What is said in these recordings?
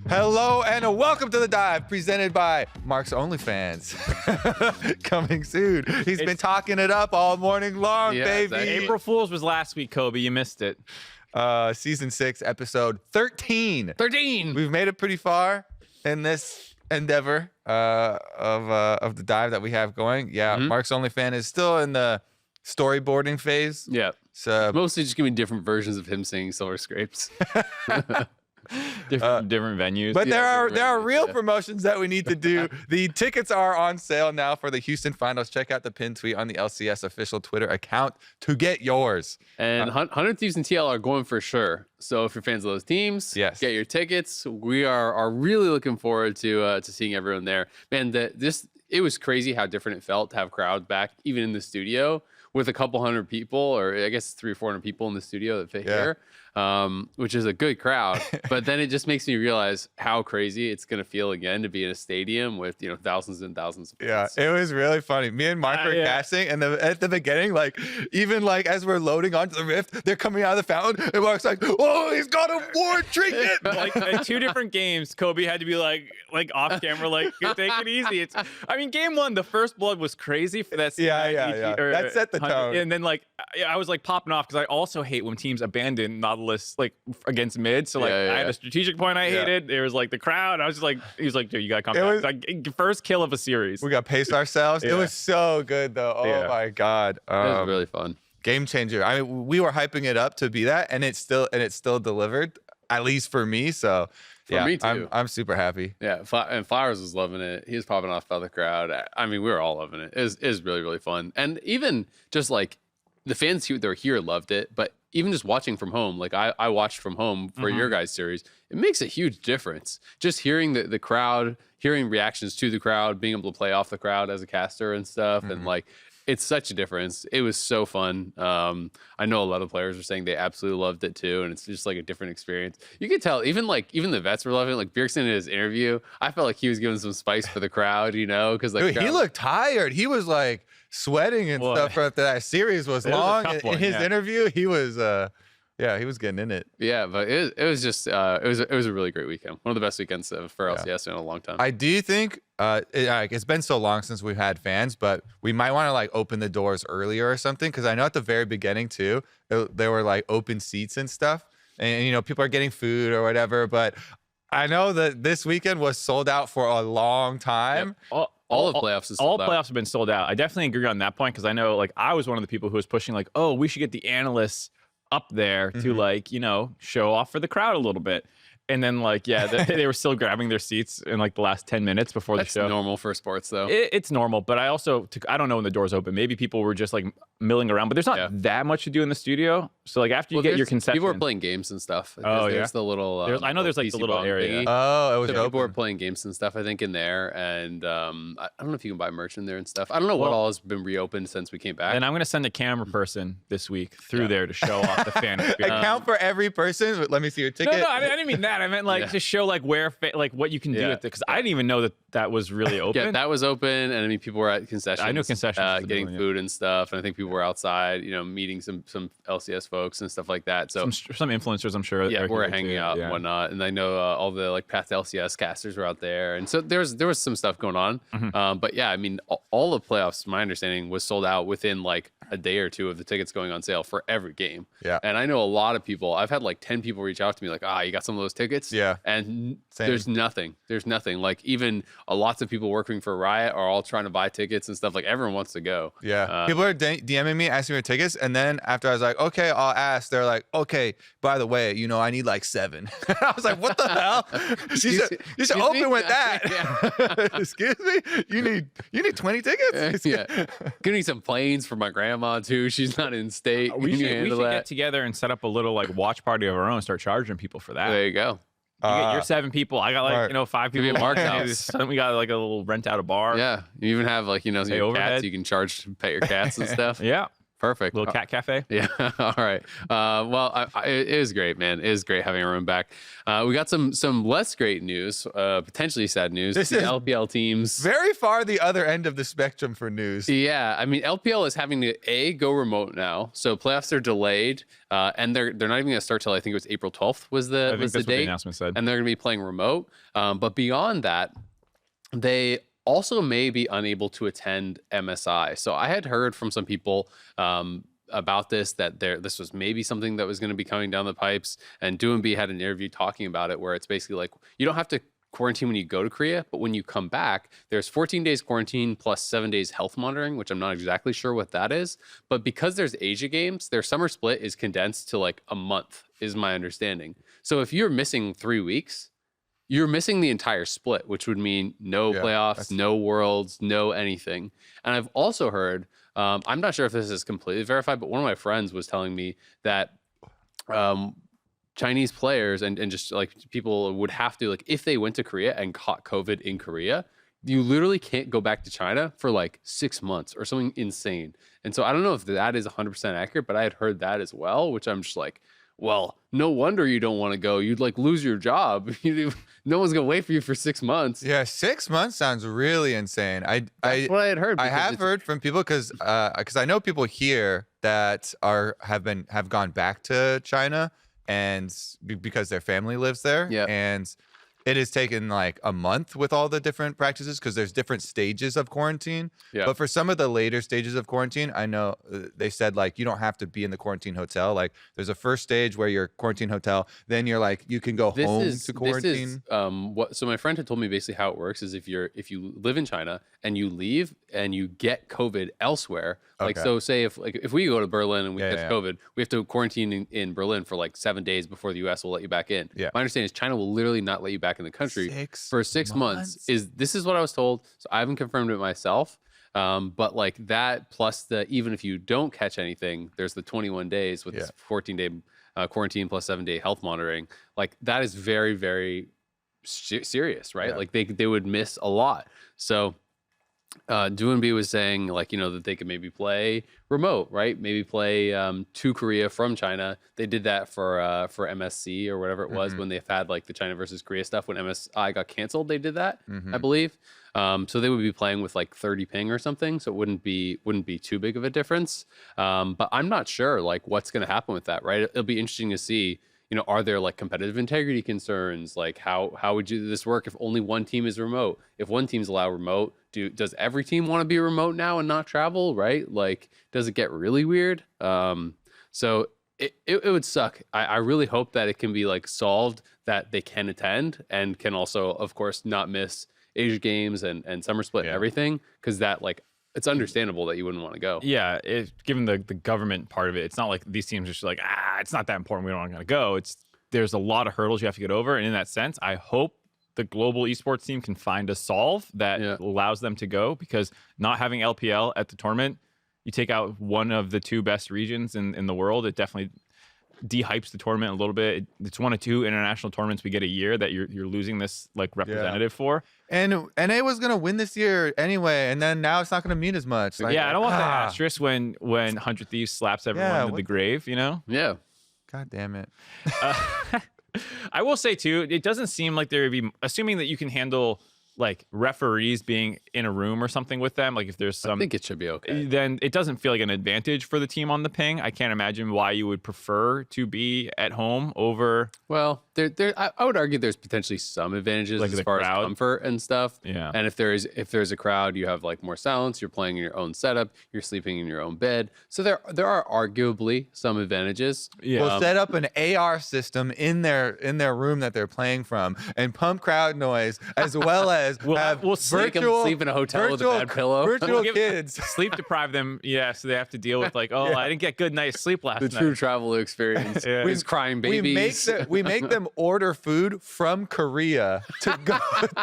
Hello and welcome to The Dive, presented by Mark's OnlyFans. Coming soon. He's been talking it up all morning long, baby. Exactly. April Fool's was last week, Kobe. You missed it. Season 6, episode 13. 13. We've made it pretty far in this endeavor of The Dive that we have going. Yeah, Mark's OnlyFans is still in the storyboarding phase. Yeah. So Mostly just giving different versions of him singing Silver Scrapes. Different venues. But there are venues, real yeah. promotions that we need to do. The tickets are on sale now for the Houston Finals. Check out the pinned tweet on the LCS official Twitter account to get yours. And 100 Thieves and TL are going for sure. So if you're fans of those teams, Yes. get your tickets. We are really looking forward to seeing everyone there. Man, it was crazy how different it felt to have crowds back, even in the studio, with a couple hundred people, or I guess 300 or 400 people in the studio that fit here, which is a good crowd. But then it just makes me realize how crazy it's going to feel again to be in a stadium with, thousands and thousands of fans. Yeah, it was really funny. Me and Mark were casting, and at the beginning, even as we're loading onto the rift, they're coming out of the fountain, and Mark's like, "Oh, he's got a war trinket!" At 2 different games, Kobe had to be like off camera, take it easy. Game 1, the first blood was crazy for that. Yeah. That set the tone. And then I was popping off because I also hate when teams abandon Nautilus against mid. So I had a strategic point I hated. There was the crowd. I was just he was like, dude, you gotta come back. First kill of a series. We got paced ourselves. It was so good though. Oh my god, It was really fun. Game changer. I mean, we were hyping it up to be that, and it still delivered. At least for me. So For me too. I'm super happy. Yeah, and Flowers was loving it. He was popping off by the crowd. I mean, we were all loving it. It was really, really fun. And even just the fans that were here loved it, but even just watching from home, I watched from home for your guys' series, it makes a huge difference. Just hearing the crowd, hearing reactions to the crowd, being able to play off the crowd as a caster and stuff, and it's such a difference. It was so fun. I know a lot of players are saying they absolutely loved it too, and it's just a different experience. You could tell, even the vets were loving it. Bjergsen in his interview, I felt like he was giving some spice for the crowd, because he looked tired. He was sweating and stuff after that series was long. In his interview, he was he was getting in it. Yeah, but it was just it was a really great weekend. One of the best weekends for LCS in a long time. I do think it's been so long since we've had fans, but we might want to open the doors earlier or something, because I know at the very beginning too, there were open seats and stuff, and people are getting food or whatever. But I know that this weekend was sold out for a long time. Yep. All the playoffs is sold out. All playoffs have been sold out. I definitely agree on that point, because I know I was one of the people who was pushing we should get the analysts up there to show off for the crowd a little bit. And then they were still grabbing their seats in the last 10 minutes before the show. That's normal for sports though. It's normal, but I also I don't know when the doors open. Maybe people were just milling around, but there's not that much to do in the studio. So after you get your concession, people were playing games and stuff. There's the little I know there's the little area. Thingy. Oh, it was open. People were playing games and stuff, I think, in there. And I don't know if you can buy merch in there and stuff. I don't know what all has been reopened since we came back. And I'm going to send a camera person this week through there to show off the fan experience. Account for every person. Let me see your ticket. No, I didn't mean that. I meant to show where what you can do with it, because I didn't even know that was really open. Yeah, that was open, and I mean people were at concessions. I know concessions getting food and stuff, and I think people were outside, meeting some LCS folks and stuff like that. So some influencers, I'm sure. Yeah, we're hanging out and whatnot, and I know all the Path to LCS casters were out there, and so there was some stuff going on. But yeah, I mean all the playoffs, my understanding, was sold out within a day or two of the tickets going on sale for every game. Yeah, and I know a lot of people. I've had 10 people reach out to me you got some of those tickets? Yeah, and there's nothing. Even lots of people working for Riot are all trying to buy tickets and stuff. Everyone wants to go. Yeah, people are DMing me asking for tickets, and then after I was like, okay, I'll ask. They're like, okay, by the way, I need 7. I was like, what the hell? You should open with that. Yeah. Excuse me, you need 20 tickets. Yeah, gonna need some planes for my grandma too. She's not in state. We should get together and set up a little watch party of our own. Start charging people for that. There you go. You get your 7 people. I got 5 people. At Mark's house. We got a little rent out a bar. Yeah, you even have your overhead. cats. You can charge to pet your cats and stuff. Yeah. Perfect. Little cat cafe. Yeah. All right. Well, it is great, man. It is great having everyone back. We got some less great news, potentially sad news. This The is LPL teams. Very far the other end of the spectrum for news. Yeah, I mean, LPL is having to go remote now, so playoffs are delayed, and they're not even going to start till I think it was April 12th was the I think that's what the date, announcement said. and they're going to be playing remote. But beyond that, they also may be unable to attend MSI. So I had heard from some people about this, that this was maybe something that was going to be coming down the pipes. And Doonby had an interview talking about it, where it's basically like, you don't have to quarantine when you go to Korea, but when you come back, there's 14 days quarantine plus 7 days health monitoring, which I'm not exactly sure what that is. But because there's Asia games, their summer split is condensed to like a month, is my understanding. So if you're missing 3 weeks, you're missing the entire split, which would mean no playoffs, no worlds, no anything. And I've also heard, I'm not sure if this is completely verified, but one of my friends was telling me that Chinese players and just like people would have to, like, if they went to Korea and caught COVID in Korea, you literally can't go back to China for like 6 months or something insane. And so I don't know if that is 100% accurate, but I had heard that as well, which I'm just like, well, no wonder you don't want to go. You'd like lose your job. No one's gonna wait for you for 6 months. Yeah, 6 months sounds really insane. That's what I had heard. I have heard from people because I know people here that have gone back to China and because their family lives there. Yeah. And it has taken like a month with all the different practices because there's different stages of quarantine. Yeah. But for some of the later stages of quarantine, I know they said like you don't have to be in the quarantine hotel. Like there's a first stage where you're quarantine hotel, then you're like you can go home to quarantine. So my friend had told me basically how it works is if you live in China and you leave and you get COVID elsewhere, like so say if we go to Berlin and we get COVID, we have to quarantine in Berlin for like 7 days before the US will let you back in. Yeah. My understanding is China will literally not let you back in the country for 6 months. This is what I was told. So I haven't confirmed it myself. But like that plus even if you don't catch anything, there's the 21 days with this 14-day quarantine plus 7-day health monitoring. Like that is very, very serious, right? Like they would miss a lot. So Doonby was saying like, that they could maybe play remote, right? Maybe play to Korea from China. They did that for MSC or whatever it was when they've had like the China versus Korea stuff. When MSI got canceled, they did that, I believe. So they would be playing with like 30 ping or something. So it wouldn't be too big of a difference. But I'm not sure like what's going to happen with that, right? It'll be interesting to see. Are there like competitive integrity concerns? Like how would this work if only one team is remote? If one team's allowed remote, does every team want to be remote now and not travel? Right? Like, does it get really weird? So it would suck. I really hope that it can be like solved, that they can attend and can also, of course, not miss Asia games and summer split and everything, because that like. It's understandable that you wouldn't want to go. Yeah, given the government part of it, it's not like these teams are just like, it's not that important, we don't want to go. There's a lot of hurdles you have to get over, and in that sense, I hope the global esports team can find a solve that allows them to go, because not having LPL at the tournament, you take out one of the two best regions in the world, it definitely de-hypes the tournament a little bit. It's one of two international tournaments we get a year that you're losing this like representative for. And NA was gonna win this year anyway, and then now it's not gonna mean as much. Like, I don't want that asterisk when 100 Thieves slaps everyone into the grave, Yeah. God damn it. I will say too, it doesn't seem like there would be, assuming that you can handle like referees being in a room or something with them, like if there's some, I think it should be okay. Then it doesn't feel like an advantage for the team on the ping. I can't imagine why you would prefer to be at home over. Well, I would argue there's potentially some advantages like as far as comfort and stuff. Yeah. And if there's a crowd, you have like more silence. You're playing in your own setup. You're sleeping in your own bed. So there are arguably some advantages. Yeah. We'll set up an AR system in their room that they're playing from and pump crowd noise as well as we'll virtual sleep in a hotel with a bad pillow. Virtual kids sleep deprive them. Yeah, so they have to deal with like, I didn't get good night's sleep last night. The true travel experience. We're crying babies. We make them order food from Korea to go.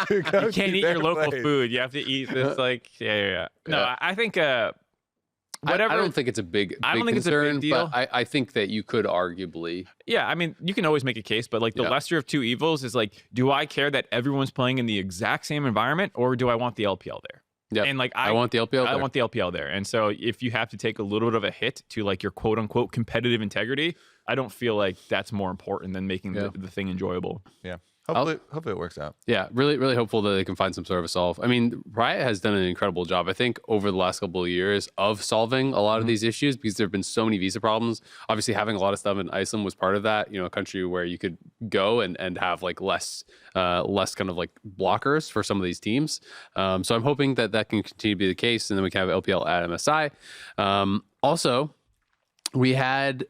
You can't eat your local food. You have to eat this like No, I think whatever. I don't think it's a big concern, deal. But I think that you could arguably. Yeah, I mean, you can always make a case, but like the lesser of two evils is like, do I care that everyone's playing in the exact same environment, or do I want the LPL there? Yeah. And like I want the LPL. I there. want the LPL there. And so if you have to take a little bit of a hit to like your quote unquote competitive integrity, I don't feel like that's more important than making the thing enjoyable. Yeah. Hopefully it works out. Yeah, really, really hopeful that they can find some sort of a solve. I mean, Riot has done an incredible job, I think, over the last couple of years of solving a lot of these issues because there have been so many visa problems. Obviously, having a lot of stuff in Iceland was part of that. You know, a country where you could go and have like less kind of like blockers for some of these teams. So I'm hoping that that can continue to be the case, and then we can have LPL at MSI. Also, we had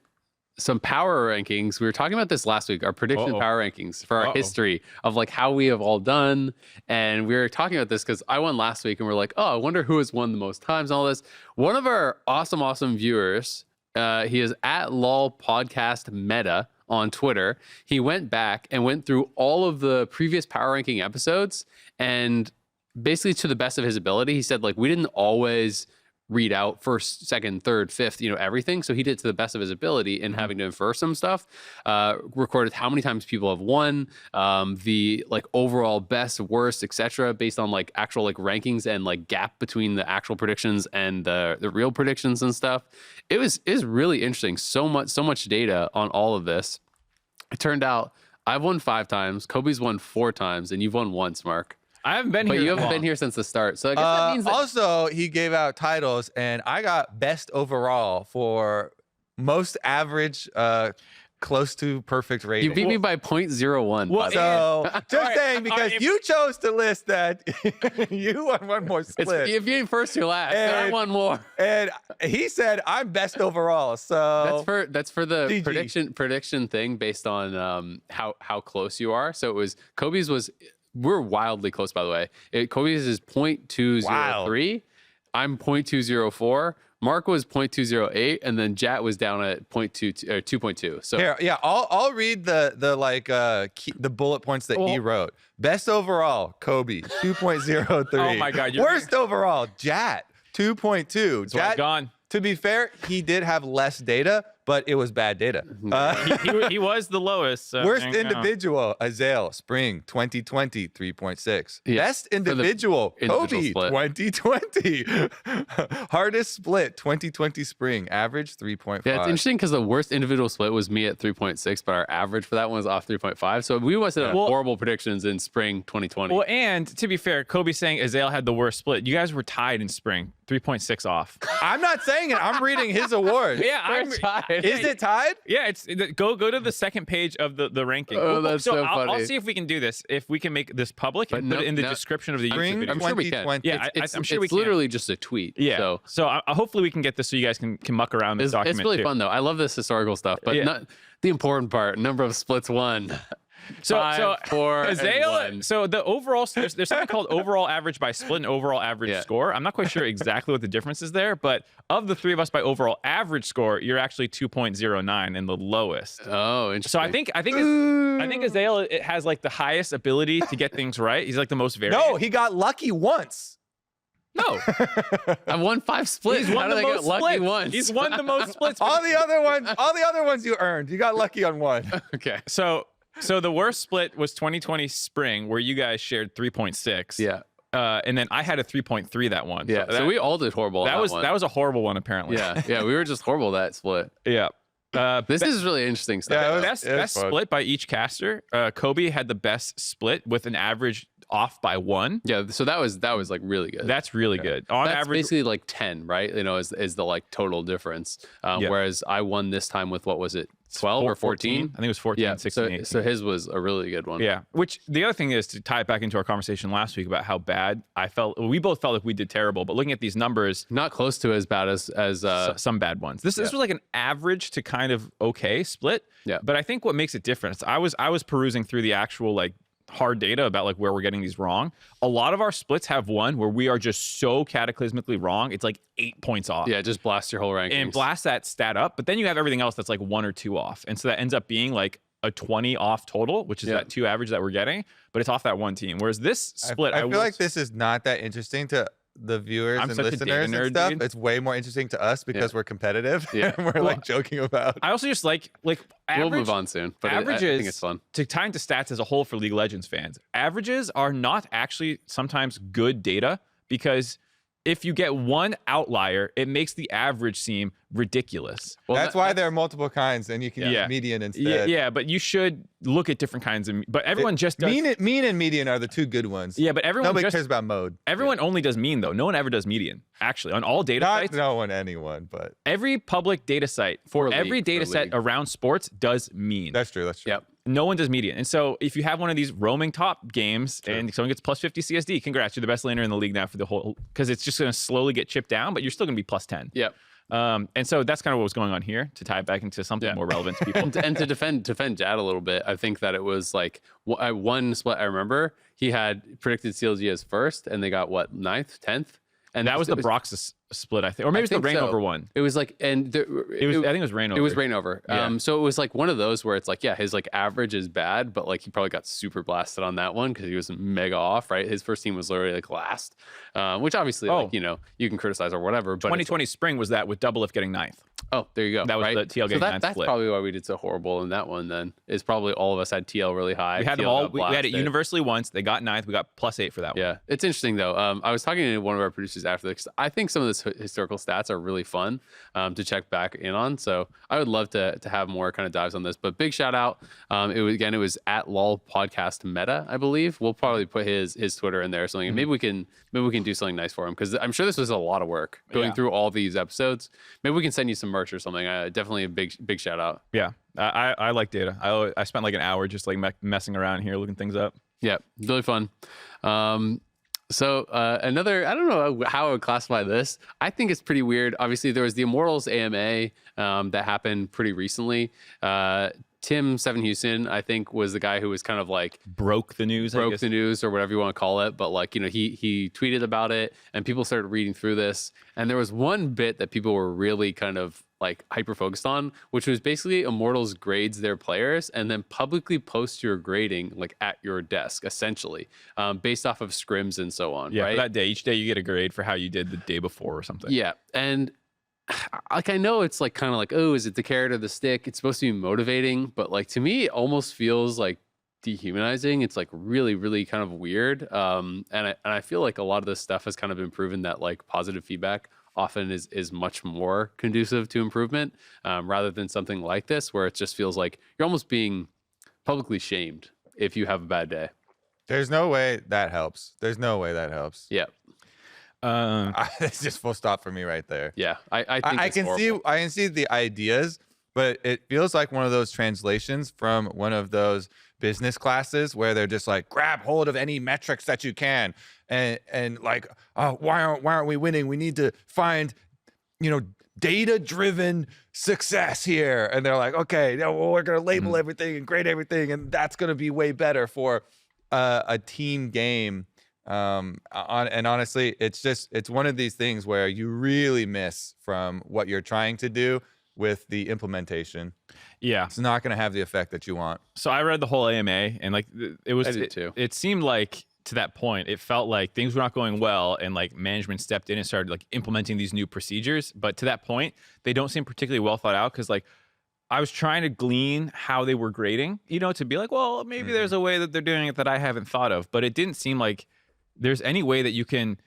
some power rankings. We were talking about this last week, our prediction power rankings for our history of like how we have all done. And we were talking about this because I won last week and we're like, oh, I wonder who has won the most times and all this. One of our awesome viewers, he is at LOL Podcast Meta on Twitter. He went back and went through all of the previous power ranking episodes and basically to the best of his ability, he said like, we didn't always read out first, second, third, fifth, you know, everything. So he did to the best of his ability in having to infer some stuff, recorded how many times people have won, the like overall best, worst, etc., based on like actual like rankings and like gap between the actual predictions and the real predictions and stuff. It was really interesting. So much data on all of this. It turned out I've won 5 times, Kobe's won 4 times, and you've won once, Mark. I haven't been here. But you haven't been here since the start. So I guess that means that also he gave out titles, and I got best overall for most average, close to perfect rating. you beat me by 0.01. Well, So just saying, because you chose to list that you won one more split. If you ain't first, you're last. And I won more. And he said I'm best overall. So That's for the GG. prediction thing based on how close you are. So it was Kobe's was. We're wildly close, by the way. Kobe's is 0.203. I'm 0.204. Mark was 0.208, and then Jat was down at 2.2. So here, yeah, I'll read the bullet points that he wrote. Best overall, Kobe, 2.03. Oh my God! Worst overall, Jat, 2.2. Jat, gone. To be fair, he did have less data, but it was bad data. He was the lowest. So Worst individual, Azael, Spring, 2020, 3.6. Yeah, Best individual, Kobe, 2020. Hardest split, 2020 Spring, average 3.5. Yeah, it's interesting because the worst individual split was me at 3.6, but our average for that one was off 3.5. So we must have horrible predictions in spring 2020. Well, and to be fair, Kobe's saying Azael had the worst split. You guys were tied in spring, 3.6 off. I'm not saying it. I'm reading his award. Yeah, I'm tied. Is it tied? Yeah, it's go to the second page of the ranking. Oh, that's so funny. I'll see if we can do this. If we can make this public and put it in the description of the YouTube video. I'm sure we can. Yeah, I'm sure we it's can. literally just a tweet. Yeah. So hopefully we can get this so you guys can muck around this document. It's really too. fun though. I love this historical stuff, but not the important part. Number of splits won. So 5, 4, Azael, so the overall there's something called overall average by split and overall average score. I'm not quite sure exactly what the difference is there, but of the three of us by overall average score, you're actually 2.09 in the lowest. Oh, interesting. So I think Azael it has like the highest ability to get things right. He's like the most varied. No, he got lucky once. No. I've won 5 splits. He's won How the did I most get lucky splits. once? He's won the most splits. All the other ones you earned. You got lucky on one. Okay. So the worst split was 2020 spring, where you guys shared 3.6. Yeah. And then I had a 3.3 that one. Yeah. So we all did horrible. That on was a horrible one apparently. Yeah. We were just horrible that split. Yeah. This is really interesting stuff. Yeah, Best split by each caster. Kobe had the best split with an average off by 1. Yeah, so that was like really good. That's really good. On That's average, basically like 10, right? You know, is the like total difference. Whereas I won this time with what was it, 12 or 14? I think it was 14, Yeah, 16, 18. so his was a really good one. Yeah, which the other thing is to tie it back into our conversation last week about how bad I felt. We both felt like we did terrible, but looking at these numbers, Not close to as bad as some bad ones. This was like an average to kind of okay split. Yeah. But I think what makes it different, I was perusing through the actual like hard data about like where we're getting these wrong. A lot of our splits have one where we are just so cataclysmically wrong. It's like 8 points off. Yeah, just blast your whole rankings. And blast that stat up. But then you have everything else that's like 1 or 2 off. And so that ends up being like a 20 off total, which is that 2 average that we're getting, but it's off that one team. Whereas this split, I feel like this is not that interesting to the viewers and listeners and stuff. Dude. It's way more interesting to us because we're competitive. Yeah. And we're like joking about. I also just like we'll average, move on soon, but averages, I think it's fun. To tie into stats as a whole for League of Legends fans, averages are not actually sometimes good data because if you get one outlier, it makes the average seem ridiculous. Well, That's why there are multiple kinds, and you can use median instead. Yeah, but you should look at different kinds of. But everyone just does mean and median are the two good ones. Yeah, but everyone Nobody cares about mode. Everyone only does mean though. No one ever does median. Actually, on all data Not sites, no one, anyone, but every public data site for every data set around sports does mean. that's true. That's true. Yep. No one does median. And so if you have one of these roaming top games and someone gets plus 50 CSD, congrats, you're the best laner in the league now for the whole, because it's just going to slowly get chipped down, but you're still going to be plus 10. Yep. And so that's kind of what was going on here, to tie it back into something more relevant to people. And to defend Jad a little bit, I think that it was like one split. I remember he had predicted CLG as first, and they got what, 9th, 10th, and that was the Broxus split, I think, or maybe it's the Rainover one. It was like, and I think it was Rainover. It was Rainover. Yeah. So it was like one of those where it's like, yeah, his like average is bad, but like he probably got super blasted on that one because he was mega off, right? His first team was literally like last, which obviously, like, you know, you can criticize or whatever. But 2020 spring was that with Doublelift getting 9th. Oh, there you go. That was right? the TL game. So 9th that's split. probably why we did so horrible in that one. Then is probably all of us had TL really high. We had them all. We had it universally once. They got 9th. We got +8 for that one. Yeah, it's interesting though. I was talking to one of our producers after this. I think some of this historical stats are really fun to check back in on. So I would love to have more kind of dives on this. But big shout out. It was at lol podcast meta, I believe. We'll probably put his Twitter in there or something. Maybe we can do something nice for him, because I'm sure this was a lot of work going through all these episodes. Maybe we can send you some merch or something. Definitely a big shout out. Yeah, I like data. I spent like an hour just like messing around here looking things up. Yeah, really fun. So another, I don't know how I would classify this. I think it's pretty weird. Obviously, there was the Immortals AMA that happened pretty recently. Tim Seven Houston, I think, was the guy who was kind of like broke the news or whatever you want to call it. But like, you know, he tweeted about it and people started reading through this. And there was one bit that people were really kind of like hyper focused on, which was basically Immortals grades their players and then publicly post your grading like at your desk, essentially, based off of scrims and so on. Yeah, right? for that day, each day you get a grade for how you did the day before or something. Yeah, and like I know it's like kind of like, oh, is it the carrot or the stick? It's supposed to be motivating, but like to me, it almost feels like dehumanizing. It's like really kind of weird. And I feel like a lot of this stuff has kind of been proven that like positive feedback often is much more conducive to improvement, rather than something like this where it just feels like you're almost being publicly shamed if you have a bad day. There's no way that helps. There's no way that helps. Yeah. It's just full stop for me right there. Yeah. I think I it's can horrible. I can see the ideas, but it feels like one of those translations from one of those business classes where they're just like, grab hold of any metrics that you can, and like, oh, why aren't we winning? We need to find, you know, data-driven success here. And they're like, okay, well, we're gonna label everything and grade everything, and that's gonna be way better for a team game. And honestly, it's one of these things where you really miss from what you're trying to do with the implementation. Yeah, it's not going to have the effect that you want. So I read the whole AMA, and like it seemed like to that point, it felt like things were not going well, and like management stepped in and started like implementing these new procedures. But to that point, they don't seem particularly well thought out, because like I was trying to glean how they were grading, you know, to be like, well, maybe there's a way that they're doing it that I haven't thought of. But it didn't seem like there's any way that you can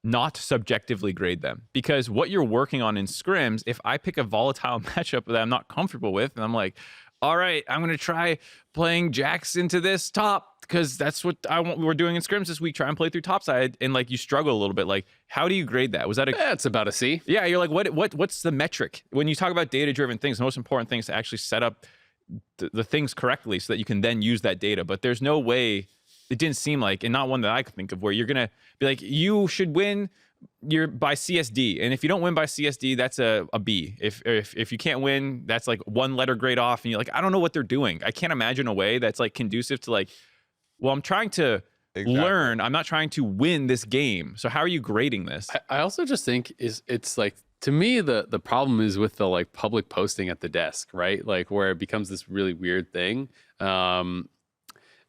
not subjectively grade them, because what you're working on in scrims, if I pick a volatile matchup that I'm not comfortable with, and I'm like, all right, I'm going to try playing Jax into this top because that's what I want. We're doing in scrims this week. Try and play through topside, and like you struggle a little bit. Like, how do you grade that? Was that it's about a C? Yeah, you're like, what's the metric when you talk about data-driven things? The most important thing is to actually set up the things correctly so that you can then use that data. But there's no way. It didn't seem like, and not one that I could think of, where you're gonna be like, you should win by CSD, and if you don't win by CSD, that's a B. If you can't win, that's like one letter grade off, and you're like, I don't know what they're doing. I can't imagine a way that's like conducive to like, well, I'm trying to learn. I'm not trying to win this game. So how are you grading this? I also just think it's like, to me, the problem is with the like public posting at the desk, right? Like where it becomes this really weird thing.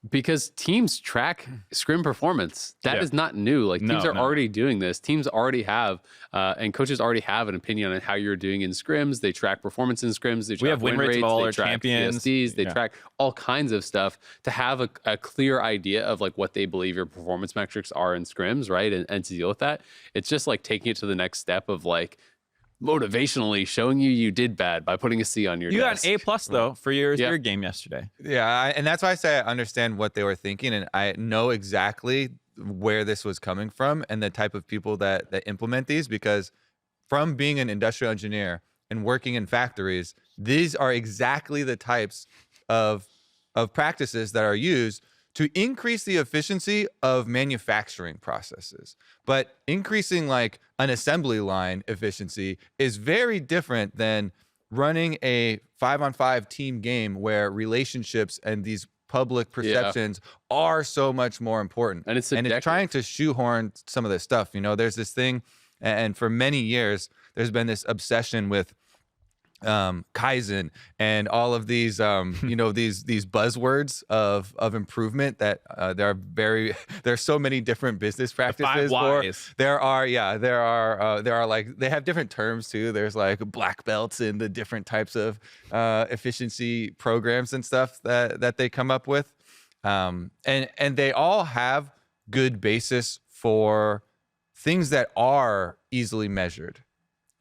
Because teams track scrim performance. That is not new. Like teams are already doing this. Teams already have, and coaches already have an opinion on how you're doing in scrims. They track performance in scrims. They track we have win rates of all they our track champions. CSDs, they track all kinds of stuff to have a clear idea of like what they believe your performance metrics are in scrims, right? And to deal with that, it's just like taking it to the next step of like motivationally showing you did bad by putting a C on your desk. You got an A+ though for your game yesterday. Yeah, and that's why I say I understand what they were thinking, and I know exactly where this was coming from and the type of people that implement these, because from being an industrial engineer and working in factories, these are exactly the types of practices that are used to increase the efficiency of manufacturing processes. But increasing like an assembly line efficiency is very different than running a 5-on-5 team game where relationships and these public perceptions are so much more important. And it's trying to shoehorn some of this stuff. You know, there's this thing, and for many years, there's been this obsession with Kaizen and all of these you know, these buzzwords of improvement that there's so many different business practices for. There are like, they have different terms too. There's like black belts in the different types of efficiency programs and stuff that they come up with, and they all have good basis for things that are easily measured.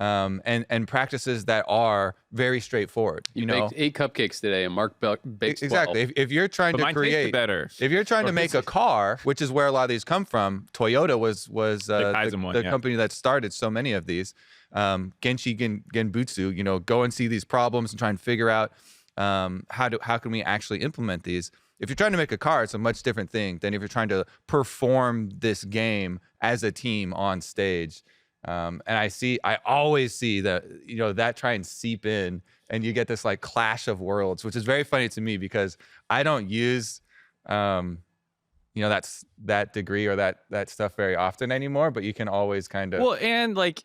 And practices that are very straightforward. You know, baked 8 cupcakes today, and Mark bakes 12. Exactly. If you're trying to create better, if you're trying to make a car, which is where a lot of these come from, Toyota was the company that started so many of these. Genshi Genbutsu, you know, go and see these problems and try and figure out how can we actually implement these. If you're trying to make a car, it's a much different thing than if you're trying to perform this game as a team on stage. And I always see that, you know, that try and seep in, and you get this like clash of worlds, which is very funny to me because I don't use, you know, that degree or that stuff very often anymore, but you can always kind of, well, and like,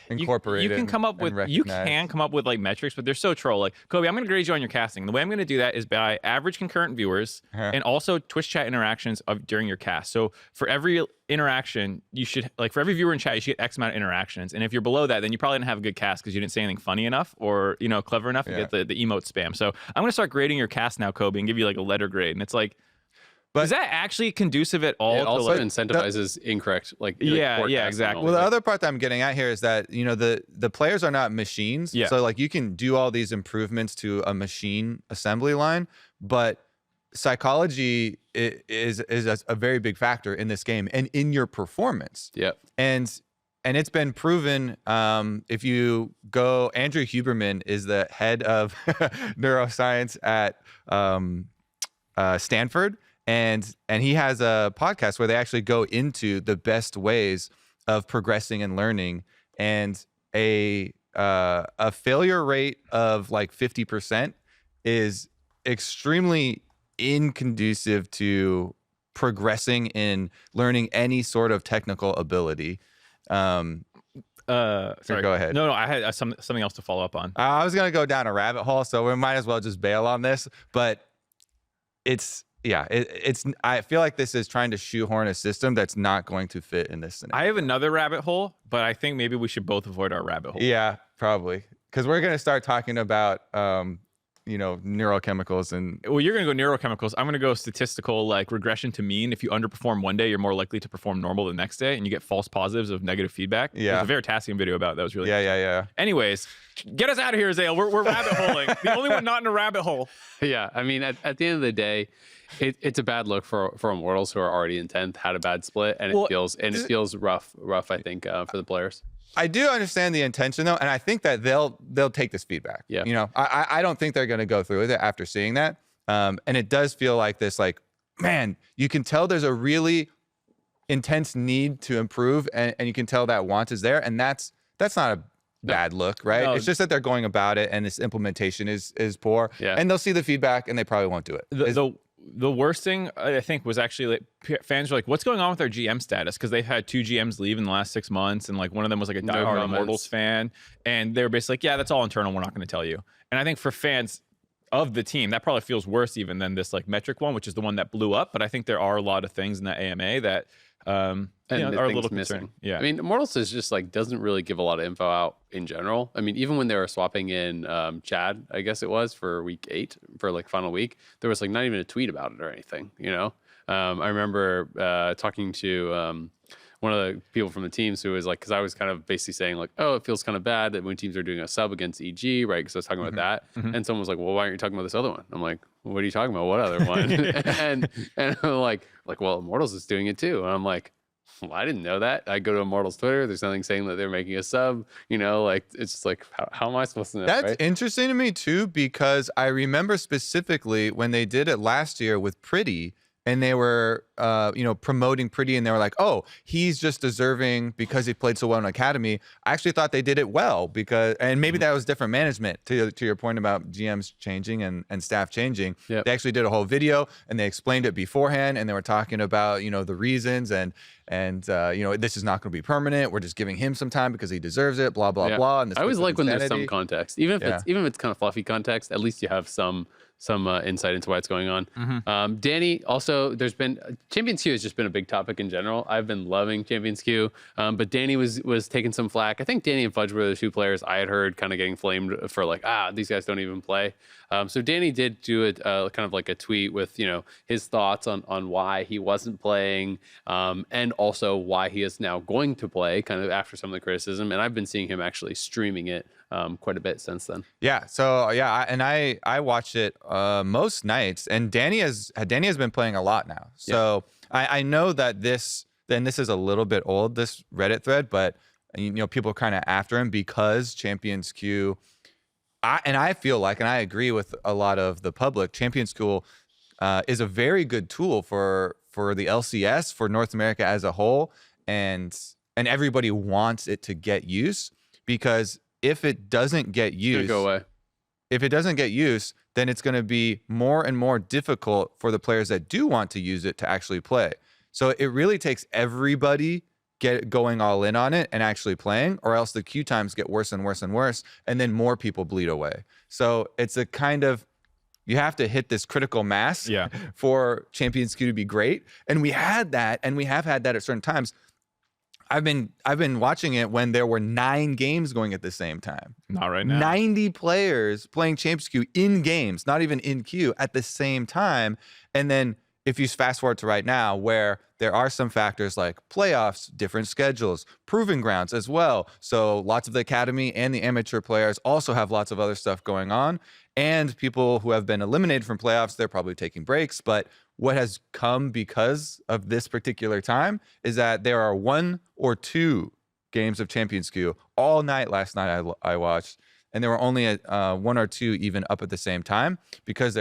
incorporate you can come up with like metrics, but they're so troll. Like, Kobe, I'm going to grade you on your casting. The way I'm going to do that is by average concurrent viewers and also Twitch chat interactions during your cast. So for every interaction, you should, like, for every viewer in chat, you should get X amount of interactions. And if you're below that, then you probably didn't have a good cast because you didn't say anything funny enough or, you know, clever enough to get the emote spam. So I'm going to start grading your cast now, Kobe, and give you like a letter grade. And it's like, but is that actually conducive at all? It also like, incentivizes incorrect, like exactly. Well, the other part that I'm getting at here is that, you know, the players are not machines. Yeah. So like you can do all these improvements to a machine assembly line, but psychology is a very big factor in this game and in your performance. Yeah. And it's been proven, if you go, Andrew Huberman is the head of neuroscience at Stanford. And he has a podcast where they actually go into the best ways of progressing and learning, and a failure rate of like 50% is extremely inconducive to progressing in learning any sort of technical ability. Sorry, go ahead. No, I had something else to follow up on. I was gonna go down a rabbit hole, so we might as well just bail on this. But it's I feel like this is trying to shoehorn a system that's not going to fit in this scenario. I have another rabbit hole, but I think maybe we should both avoid our rabbit hole. Yeah, probably. Because we're going to start talking about, you know, neurochemicals and... Well, you're going to go neurochemicals. I'm going to go statistical, like regression to mean. If you underperform one day, you're more likely to perform normal the next day, and you get false positives of negative feedback. Yeah. There's a Veritasium video about it. That was really Yeah. Anyways, get us out of here, Zale. We're rabbit holing. The only one not in a rabbit hole. Yeah, I mean, at the end of the day, it's a bad look for Immortals, who are already in 10th, had a bad split, and it feels rough, I think, for the players. I do understand the intention though, and I think that they'll take this feedback. Yeah. You know, I don't think they're going to go through with it after seeing that. And it does feel like this, like, man, you can tell there's a really intense need to improve, and you can tell that want is there, and that's not a bad look, right? No. It's just that they're going about it, and this implementation is poor. Yeah. And they'll see the feedback, and they probably won't do it. The worst thing, I think, was actually like fans were like, what's going on with our GM status? Because they've had 2 GMs leave in the last 6 months, and like one of them was like a diehard Immortals fan, and they were basically like, yeah, that's all internal, we're not going to tell you. And I think for fans, of the team. That probably feels worse even than this like metric one, which is the one that blew up. But I think there are a lot of things in that AMA that and are a little missing. concerning. Yeah. I mean, Immortals is just like doesn't really give a lot of info out in general. I mean, even when they were swapping in Chad, I guess it was for week 8 for like final week, there was like not even a tweet about it or anything. You know, I remember talking to one of the people from the teams who was like, because I was kind of basically saying like, oh, it feels kind of bad that when teams are doing a sub against EG, right? Because I was talking about that, and someone was like, well, why aren't you talking about this other one? I'm like, well, what are you talking about? What other one? and I'm like, well, Immortals is doing it too, and I'm like, well, I didn't know that. I go to Immortals Twitter. There's nothing saying that they're making a sub. You know, like it's just like, how am I supposed to know? That's right? interesting to me too, because I remember specifically when they did it last year with Pretty, and they were, promoting Pretty, and they were like, "Oh, he's just deserving because he played so well in Academy." I actually thought they did it well and maybe that was different management. To your point about GMs changing and staff changing, Yep. They actually did a whole video and they explained it beforehand, and they were talking about the reasons and this is not going to be permanent. We're just giving him some time because he deserves it. Blah blah Yeah. blah. And I always like when there's some insanity. context, even if it's kind of fluffy context. At least you have some insight into why it's going on. Danny, also, there's been Champions Queue has just been a big topic in general. I've been loving Champions Queue, but Danny was taking some flack. I think Danny and Fudge were the 2 players I had heard kind of getting flamed for like, these guys don't even play. So Danny did do it kind of like a tweet with his thoughts on why he wasn't playing, and also why he is now going to play, kind of after some of the criticism. And I've been seeing him actually streaming it quite a bit since then. Yeah. So I watch it most nights, and Danny has been playing a lot now. So I know that this is a little bit old, this Reddit thread, but people are kind of after him because Champions Queue. I feel like, and I agree with a lot of the public, Champions Queue is a very good tool for the LCS, for North America as a whole, and everybody wants it to get use, because if it doesn't get used, Go away. if it doesn't get used, then it's going to be more and more difficult for the players that do want to use it to actually play. So it really takes everybody going all in on it and actually playing, or else the queue times get worse and worse and worse, and then more people bleed away. So it's a kind of, you have to hit this critical mass for Champions Queue to be great. And we had that, and we have had that at certain times. I've been watching it when there were 9 games going at the same time. Not right now. 90 players playing Champions Queue in games, not even in queue, at the same time. And then if you fast forward to right now, where there are some factors like playoffs, different schedules, proving grounds as well. So lots of the academy and the amateur players also have lots of other stuff going on. And people who have been eliminated from playoffs, they're probably taking breaks. But what has come because of this particular time is that there are 1 or 2 games of Champions Queue all night. Last night I watched, and there were only 1 or 2 even up at the same time, because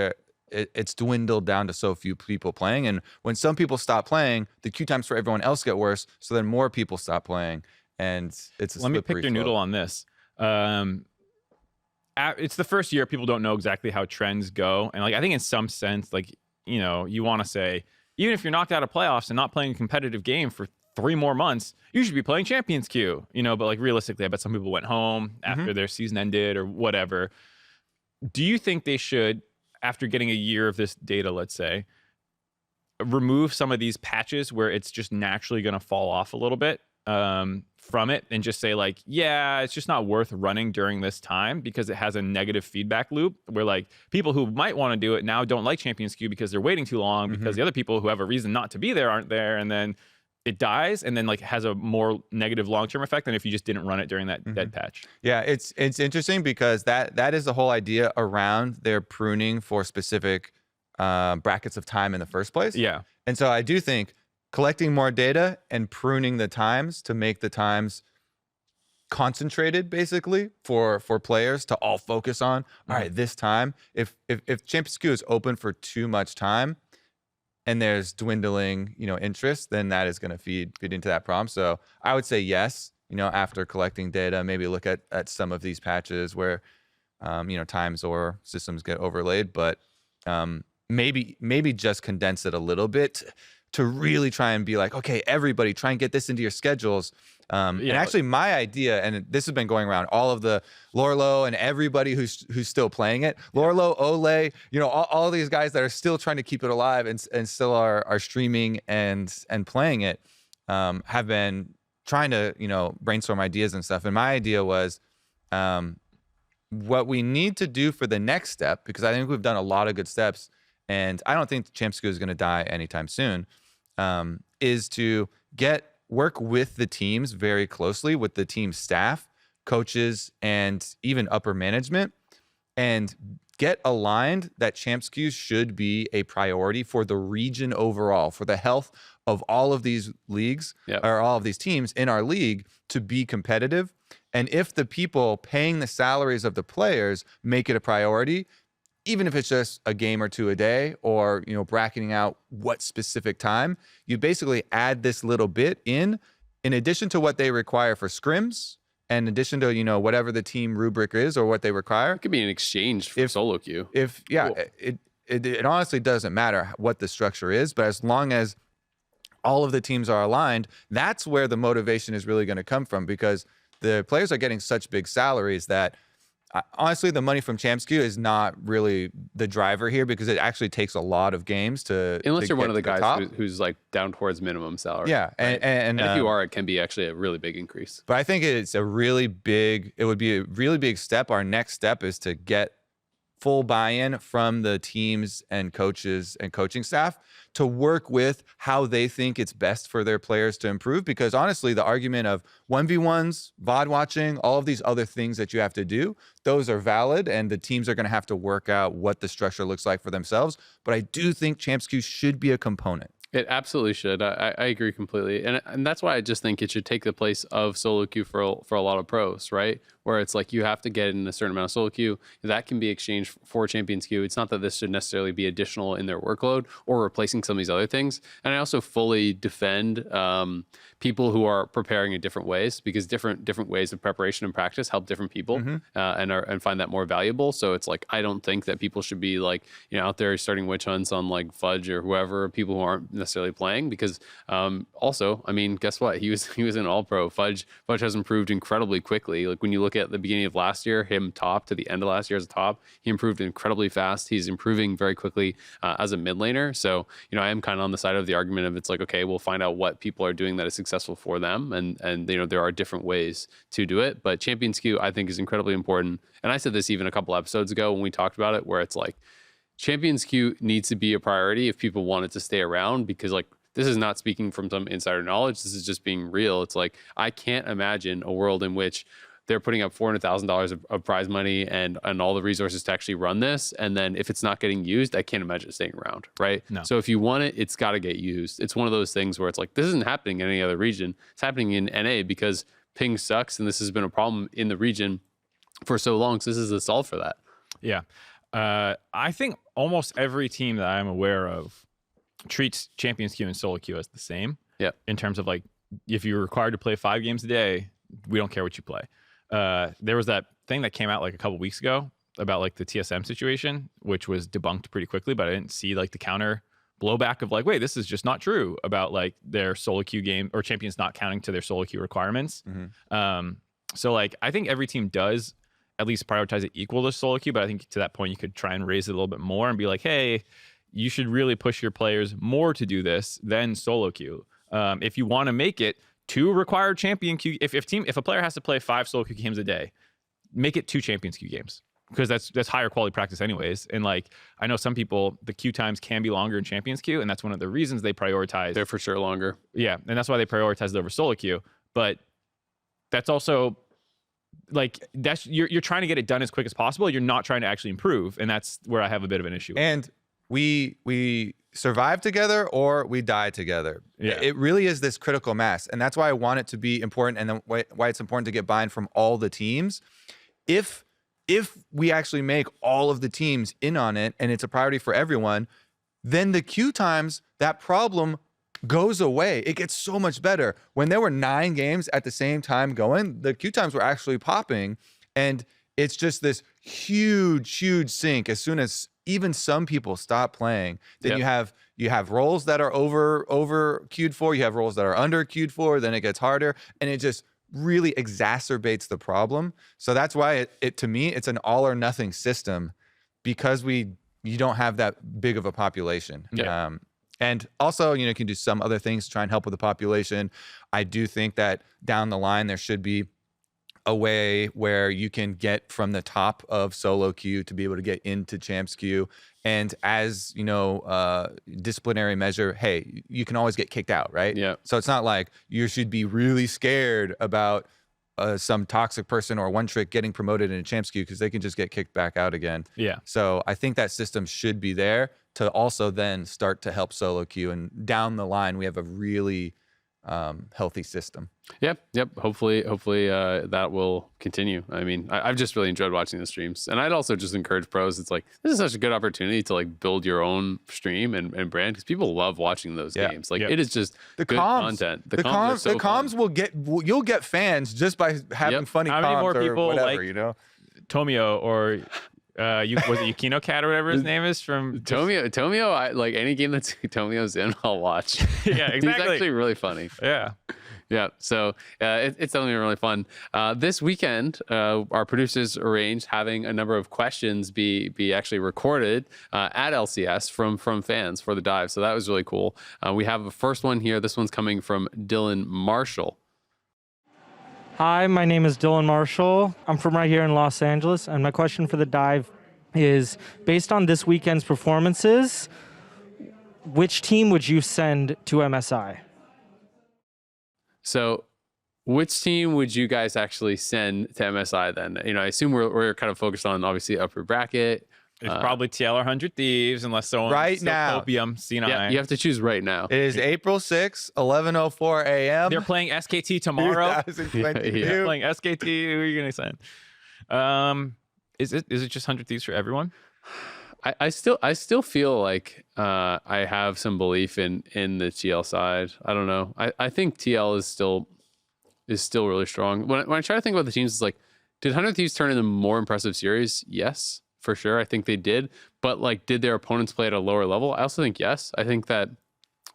it's dwindled down to so few people playing. And when some people stop playing, the queue times for everyone else get worse. So then more people stop playing, and it's a Let me pick your noodle on this. It's the first year. People don't know exactly how trends go, and like I think in some sense, like you want to say, even if you're knocked out of playoffs and not playing a competitive game for 3 more months, you should be playing Champions Queue. But like realistically, I bet some people went home after their season ended or whatever. Do you think they should, after getting a year of this data, let's say, remove some of these patches where it's just naturally going to fall off a little bit from it, and just say like, yeah, it's just not worth running during this time because it has a negative feedback loop where like people who might want to do it now don't like Champions Queue because they're waiting too long, because the other people who have a reason not to be there aren't there, and then it dies, and then like has a more negative long-term effect than if you just didn't run it during that dead patch. Yeah, it's interesting because that is the whole idea around their pruning for specific brackets of time in the first place. Yeah. And so I do think collecting more data and pruning the times to make the times concentrated, basically, for players to all focus on, all right, this time, if Champions Queue is open for too much time and there's dwindling, interest, then that is going to feed into that problem. So I would say yes, after collecting data, maybe look at some of these patches where, times or systems get overlaid, but maybe just condense it a little bit to really try and be like, okay, everybody try and get this into your schedules. And actually my idea, and this has been going around, all of the Lorlo and everybody who's still playing it, Lorlo, Ole, you know, all these guys that are still trying to keep it alive and still are streaming and playing it, have been trying to, you know, brainstorm ideas and stuff. And my idea was, what we need to do for the next step, because I think we've done a lot of good steps, and I don't think Champ School is going to die anytime soon, is to work with the teams very closely, with the team staff, coaches, and even upper management, and get aligned that Champs Queues should be a priority for the region overall, for the health of all of these leagues, or all of these teams in our league, to be competitive. And if the people paying the salaries of the players make it a priority, even if it's just a game or two a day, or, you know, bracketing out what specific time, you basically add this little bit in addition to what they require for scrims, and in addition to, you know, whatever the team rubric is or what they require. It could be an exchange for solo queue. Cool. It honestly doesn't matter what the structure is, but as long as all of the teams are aligned, that's where the motivation is really going to come from, because the players are getting such big salaries that honestly, the money from Champs Queue is not really the driver here, because it actually takes a lot of games unless you're one of the guys who's who's like down towards minimum salary. Yeah, right? and if you are, it can be actually a really big increase. But I think it would be a really big step. Our next step is to get full buy-in from the teams and coaches and coaching staff to work with how they think it's best for their players to improve. Because honestly, the argument of 1v1s, VOD watching, all of these other things that you have to do, those are valid, and the teams are going to have to work out what the structure looks like for themselves. But I do think Champs Queue should be a component. It absolutely should. I agree completely. And that's why I just think it should take the place of solo queue for a lot of pros, right? Where it's like you have to get in a certain amount of solo queue. That can be exchanged for Champions Queue. It's not that this should necessarily be additional in their workload or replacing some of these other things. And I also fully defend people who are preparing in different ways, because different ways of preparation and practice help different people and find that more valuable. So it's like, I don't think that people should be like, you know, out there starting witch hunts on like Fudge or whoever, people who aren't necessarily playing, because also, I mean, guess what? He was an all-pro. Fudge has improved incredibly quickly. Like when you look at the beginning of last year, him top to the end of last year as a top, he improved incredibly fast. He's improving very quickly as a mid laner. So, you know, I am kind of on the side of the argument of it's like, okay, we'll find out what people are doing that is successful for them. And you know, there are different ways to do it. But Champions Queue, I think, is incredibly important. And I said this even a couple episodes ago when we talked about it, where it's like, Champions Queue needs to be a priority if people want it to stay around, because like, this is not speaking from some insider knowledge. This is just being real. It's like, I can't imagine a world in which they're putting up $400,000 of prize money and all the resources to actually run this. And then if it's not getting used, I can't imagine it staying around, right? No. So if you want it, it's got to get used. It's one of those things where it's like, this isn't happening in any other region. It's happening in NA because ping sucks. And this has been a problem in the region for so long. So this is a solve for that. Yeah. I think almost every team that I'm aware of treats Champions Queue and Solo Queue as the same. Yeah. In terms of like, if you're required to play 5 games a day, we don't care what you play. There was that thing that came out like a couple weeks ago about like the TSM situation, which was debunked pretty quickly, but I didn't see like the counter blowback of like, wait, this is just not true about like their solo queue game or champions not counting to their solo queue requirements. So like, I think every team does at least prioritize it equal to solo queue, but I think to that point you could try and raise it a little bit more and be like, hey, you should really push your players more to do this than solo queue. If you want to make it 2 required champion queue, if a player has to play 5 solo queue games a day, make it 2 champions queue games, because that's higher quality practice anyways. And like, I know some people, the queue times can be longer in champions queue, and that's one of the reasons they prioritize. They're for sure longer. Yeah, and that's why they prioritize it over solo queue. But that's also like, that's you're trying to get it done as quick as possible. You're not trying to actually improve, and that's where I have a bit of an issue with. And we survive together or we die together. Yeah. It really is this critical mass, and that's why I want it to be important, and then why it's important to get buy-in from all the teams. If we actually make all of the teams in on it and it's a priority for everyone, then the queue times, that problem goes away. It gets so much better. When there were 9 games at the same time going, the queue times were actually popping, and it's just this huge sink as soon as even some people stop playing. Then you have, you have roles that are over queued for, you have roles that are under queued for, then it gets harder, and it just really exacerbates the problem. So that's why it to me, it's an all or nothing system, because you don't have that big of a population. Yeah. And also, you can do some other things to try and help with the population. I do think that down the line, there should be a way where you can get from the top of solo queue to be able to get into champs queue. And as, disciplinary measure, hey, you can always get kicked out, right? Yeah. So it's not like you should be really scared about some toxic person or one trick getting promoted in a champs queue, because they can just get kicked back out again. Yeah. So I think that system should be there to also then start to help solo queue. And down the line, we have a really healthy system. Yep. Hopefully that will continue. I mean, I've just really enjoyed watching the streams, and I'd also just encourage pros. It's like, this is such a good opportunity to like build your own stream and brand, because people love watching those games. Like it is just good content. The comms you'll get fans just by having funny How comms many more or people whatever, Tomio or was it Yukino Cat or whatever his name is from Tomio, I like any game that's Tomio's in, I'll watch. Yeah, exactly. He's actually really funny. Yeah. So it's definitely really fun. This weekend, our producers arranged having a number of questions be actually recorded at LCS from fans for the dive. So that was really cool. We have a first one here. This one's coming from Dylan Marshall. Hi, my name is Dylan Marshall. I'm from right here in Los Angeles, and my question for the dive is, based on this weekend's performances, which team would you send to MSI? So which team would you guys actually send to MSI then? I assume we're kind of focused on, obviously, upper bracket. It's probably TL or 100 Thieves, unless someone right now. Opium, C9. Yeah, you have to choose right now. It is April 6th, 11:04 a.m. They're playing SKT tomorrow. 2022. They're playing SKT. Who are you going to send? Is it just 100 Thieves for everyone? I still feel like I have some belief in the TL side. I don't know. I think TL is still really strong. When I try to think about the teams, it's like, did 100 Thieves turn into a more impressive series? Yes, for sure. I think they did. But like, did their opponents play at a lower level? I also think yes. I think that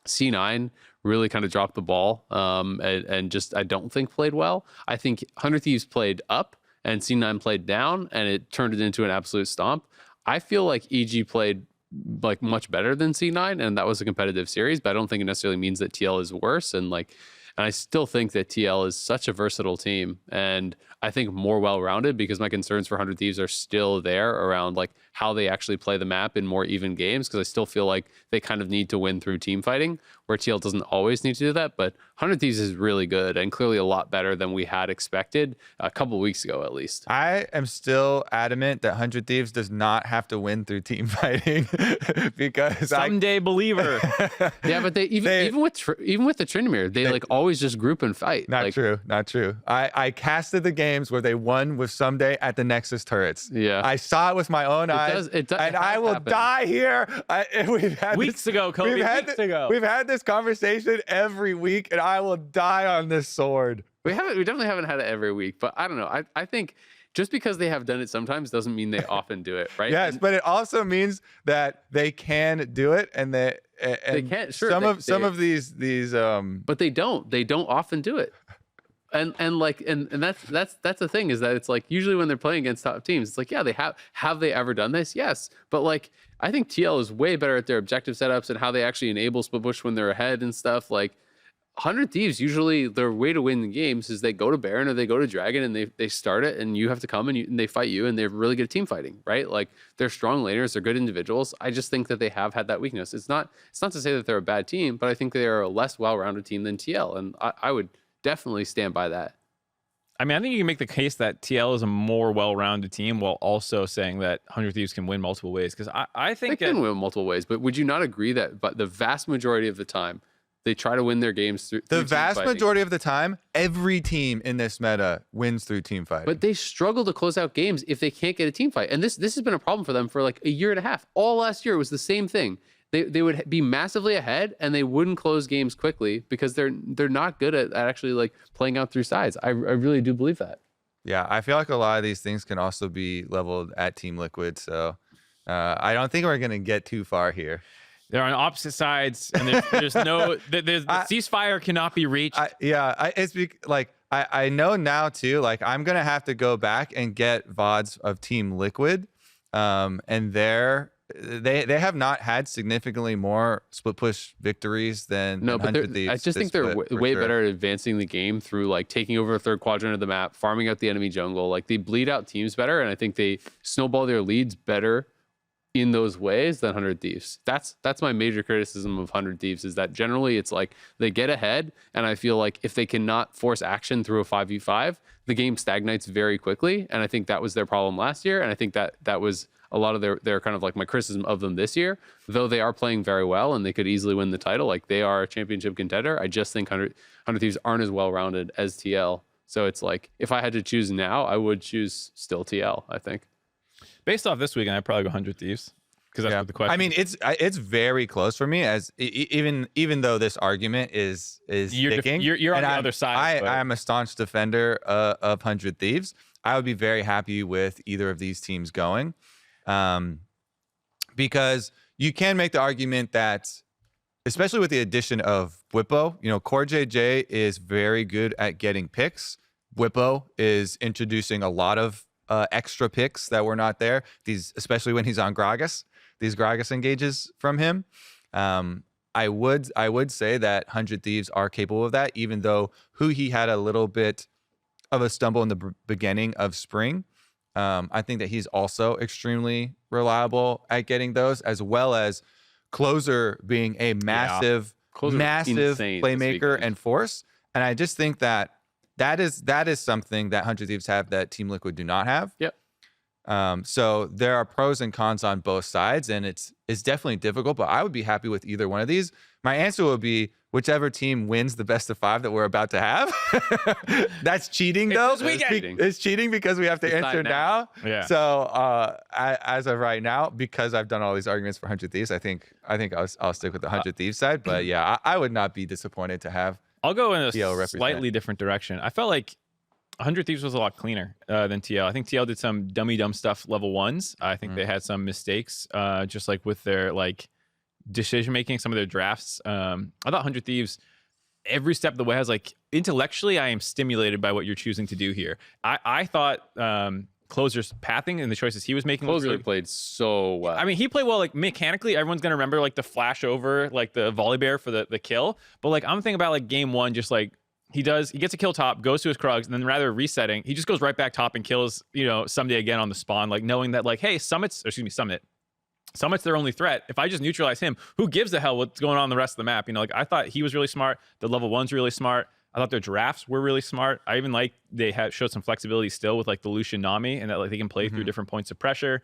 C9 really kind of dropped the ball and just, I don't think, played well. I think 100 Thieves played up and C9 played down, and it turned it into an absolute stomp. I feel like EG played like much better than C9, and that was a competitive series, but I don't think it necessarily means that TL is worse. And I still think that TL is such a versatile team, and I think more well-rounded, because my concerns for 100 Thieves are still there around like how they actually play the map in more even games, because I still feel like they kind of need to win through team fighting, where TL doesn't always need to do that. But 100 Thieves is really good, and clearly a lot better than we had expected a couple of weeks ago, at least. I am still adamant that 100 Thieves does not have to win through team fighting, because Someday believer. Yeah, but even with the Tryndamere, they like always just group and fight. Not true. I casted the games where they won with Someday at the Nexus turrets. Yeah, I saw it with my own eyes. And I will die here. We've had weeks ago, Kobe. We've had this conversation every week, and I will die on this sword. We definitely haven't had it every week, but I don't know. I think just because they have done it sometimes doesn't mean they often do it, right? Yes, but it also means that they can do it, and they can. Sure, some of these but they don't often do it. And that's the thing, is that it's like, usually when they're playing against top teams, it's like, yeah, they have they ever done this? Yes. But like, I think TL is way better at their objective setups and how they actually enable split push when they're ahead and stuff. Like 100 Thieves, usually their way to win the games is they go to Baron or they go to Dragon, and they start it, and you have to come and they fight you, and they're really good at team fighting, right? Like, they're strong laners, they're good individuals. I just think that they have had that weakness. It's not to say that they're a bad team, but I think they are a less well-rounded team than TL, and I would definitely stand by that. I mean, I think you can make the case that TL is a more well-rounded team, while also saying that 100 Thieves can win multiple ways. Because I think they can win multiple ways, but would you not agree that, but the vast majority of the time, they try to win their games through the vast majority of the time, every team in this meta wins through team fighting. But they struggle to close out games if they can't get a team fight, and this has been a problem for them for like a year and a half. All last year was the same thing. They would be massively ahead, and they wouldn't close games quickly because they're not good at actually like playing out through sides. I really do believe that. Yeah, I feel like a lot of these things can also be leveled at Team Liquid, so I don't think we're gonna get too far here. They're on opposite sides, and there's no the ceasefire cannot be reached. I know now too. Like I'm gonna have to go back and get VODs of Team Liquid, and they have not had significantly more split push victories than No, but 100 Thieves I just think they're way better at advancing the game through like taking over a third quadrant of the map, farming out the enemy jungle. Like they bleed out teams better, and I think they snowball their leads better in those ways than 100 Thieves. That's my major criticism of 100 Thieves, is that generally it's like they get ahead, and I feel like if they cannot force action through a 5v5, the game stagnates very quickly, and I think that was their problem last year, and I think that was a lot of their kind of like my criticism of them this year. Though they are playing very well and they could easily win the title, like they are a championship contender, I just think 100 Thieves aren't as well-rounded as TL. So it's like, if I had to choose now, I would choose still TL, I think. Based off this weekend, I'd probably go 100 Thieves, because that's what the question. I mean, it's very close for me, as even though this argument is sticking. You're on the other side. I'm a staunch defender of 100 Thieves. I would be very happy with either of these teams going, because you can make the argument that, especially with the addition of Whippo, Core JJ is very good at getting picks. Whippo is introducing a lot of extra picks that were not there. Especially when he's on Gragas, these Gragas engages from him. I would say that 100 Thieves are capable of that, even though he had a little bit of a stumble in the beginning of spring. I think that he's also extremely reliable at getting those, as well as Closer being a massive playmaker and force. And I just think that is something that 100 Thieves have that Team Liquid do not have. Yep. So there are pros and cons on both sides, and it's definitely difficult, but I would be happy with either one of these. My answer would be whichever team wins the best of 5 that we're about to have. That's cheating, though. It's cheating because we have to answer now. Yeah. So as of right now, because I've done all these arguments for 100 Thieves, I think I'll stick with the 100 Thieves side. But yeah, I would not be disappointed to have. I'll go in a TL slightly different direction. I felt like 100 Thieves was a lot cleaner than TL. I think TL did some dumb stuff level 1s. I think they had some mistakes, just like with their decision making, some of their drafts. I thought 100 Thieves, every step of the way, I was like, intellectually, I am stimulated by what you're choosing to do here. I thought Closer's pathing and the choices he was making. Closer played so well. I mean, he played well. Like mechanically, everyone's gonna remember the flash over, the volley bear for the kill. But I'm thinking about game 1, just he gets a kill top, goes to his Krugs, and then rather than resetting, he just goes right back top and kills Someday again on the spawn. Knowing that hey, Summit's their only threat. If I just neutralize him, who gives a hell what's going on the rest of the map? I thought he was really smart. The level 1's really smart. I thought their drafts were really smart. I even they showed some flexibility still with the Lucian Nami, and that they can play through different points of pressure.